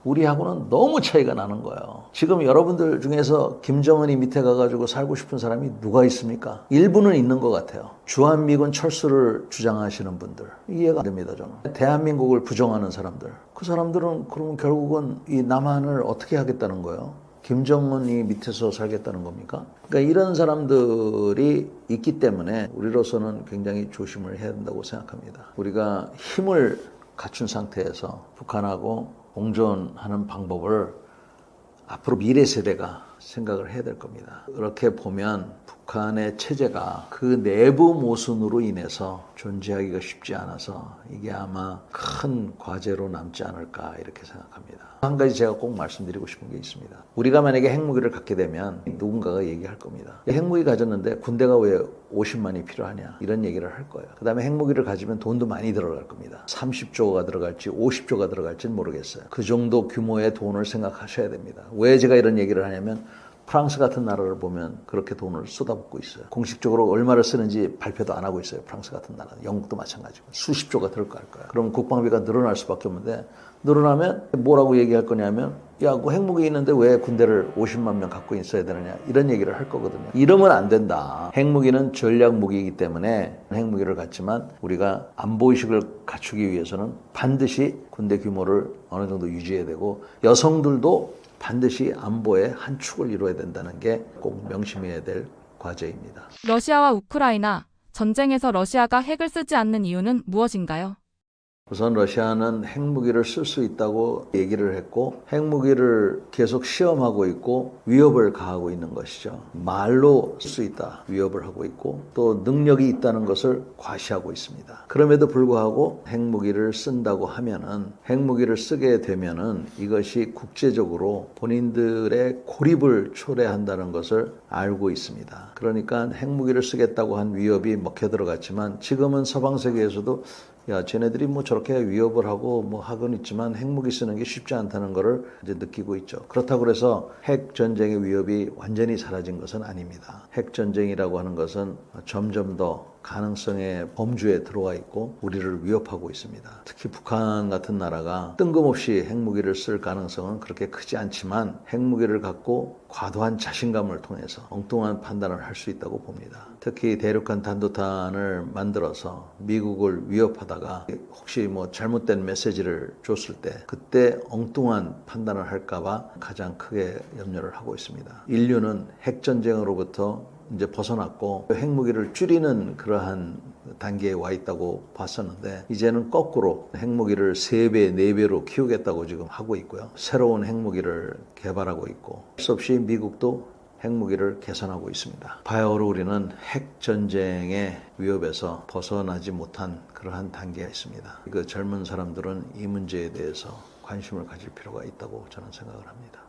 우리하고는 너무 차이가 나는 거예요. 지금 여러분들 중에서 김정은이 밑에 가가지고 살고 싶은 사람이 누가 있습니까? 일부는 있는 것 같아요. 주한미군 철수를 주장하시는 분들 이해가 안 됩니다. 저는 대한민국을 부정하는 사람들 그 사람들은 그러면 결국은 이 남한을 어떻게 하겠다는 거예요? 김정은이 밑에서 살겠다는 겁니까? 그러니까 이런 사람들이 있기 때문에 우리로서는 굉장히 조심을 해야 된다고 생각합니다. 우리가 힘을 갖춘 상태에서 북한하고 공존하는 방법을 앞으로 미래 세대가 생각을 해야 될 겁니다. 그렇게 보면 북한의 체제가 그 내부 모순으로 인해서 존재하기가 쉽지 않아서 이게 아마 큰 과제로 남지 않을까 이렇게 생각합니다. 한 가지 제가 꼭 말씀드리고 싶은 게 있습니다. 우리가 만약에 핵무기를 갖게 되면 누군가가 얘기할 겁니다. 핵무기 가졌는데 군대가 왜 50만이 필요하냐 이런 얘기를 할 거예요. 그 다음에 핵무기를 가지면 돈도 많이 들어갈 겁니다. 30조가 들어갈지 50조가 들어갈지는 모르겠어요. 그 정도 규모의 돈을 생각하셔야 됩니다. 왜 제가 이런 얘기를 하냐면 프랑스 같은 나라를 보면 그렇게 돈을 쏟아붓고 있어요. 공식적으로 얼마를 쓰는지 발표도 안 하고 있어요. 프랑스 같은 나라는. 영국도 마찬가지고. 수십 조가 들어갈 거예요. 그럼 국방비가 늘어날 수밖에 없는데 늘어나면 뭐라고 얘기할 거냐면 야, 그 핵무기 있는데 왜 군대를 50만 명 갖고 있어야 되느냐 이런 얘기를 할 거거든요. 이러면 안 된다. 핵무기는 전략 무기이기 때문에 핵무기를 갖지만 우리가 안보의식을 갖추기 위해서는 반드시 군대 규모를 어느 정도 유지해야 되고 여성들도 반드시 안보의 한 축을 이루어야 된다는 게 꼭 명심해야 될 과제입니다. 러시아와 우크라이나 전쟁에서 러시아가 핵을 쓰지 않는 이유는 무엇인가요? 우선 러시아는 핵무기를 쓸 수 있다고 얘기를 했고 핵무기를 계속 시험하고 있고 위협을 가하고 있는 것이죠. 말로 쓸 수 있다 위협을 하고 있고 또 능력이 있다는 것을 과시하고 있습니다. 그럼에도 불구하고 핵무기를 쓴다고 하면은 핵무기를 쓰게 되면은 이것이 국제적으로 본인들의 고립을 초래한다는 것을 알고 있습니다. 그러니까 핵무기를 쓰겠다고 한 위협이 먹혀 들어갔지만 지금은 서방 세계에서도 야, 쟤네들이 뭐 저렇게 위협을 하고 뭐 하곤 있지만 핵무기 쓰는 게 쉽지 않다는 것을 이제 느끼고 있죠. 그렇다고 해서 핵 전쟁의 위협이 완전히 사라진 것은 아닙니다. 핵 전쟁이라고 하는 것은 점점 더 가능성의 범주에 들어와 있고 우리를 위협하고 있습니다. 특히 북한 같은 나라가 뜬금없이 핵무기를 쓸 가능성은 그렇게 크지 않지만 핵무기를 갖고 과도한 자신감을 통해서 엉뚱한 판단을 할 수 있다고 봅니다. 특히 대륙간 단도탄을 만들어서 미국을 위협하다가 혹시 뭐 잘못된 메시지를 줬을 때 그때 엉뚱한 판단을 할까봐 가장 크게 염려를 하고 있습니다. 인류는 핵전쟁으로부터 이제 벗어났고 핵무기를 줄이는 그러한 단계에 와 있다고 봤었는데 이제는 거꾸로 핵무기를 3배, 4배로 키우겠다고 지금 하고 있고요. 새로운 핵무기를 개발하고 있고 할 수 없이 미국도 핵무기를 개선하고 있습니다. 바야흐로 우리는 핵전쟁의 위협에서 벗어나지 못한 그러한 단계가 있습니다. 그 젊은 사람들은 이 문제에 대해서 관심을 가질 필요가 있다고 저는 생각을 합니다.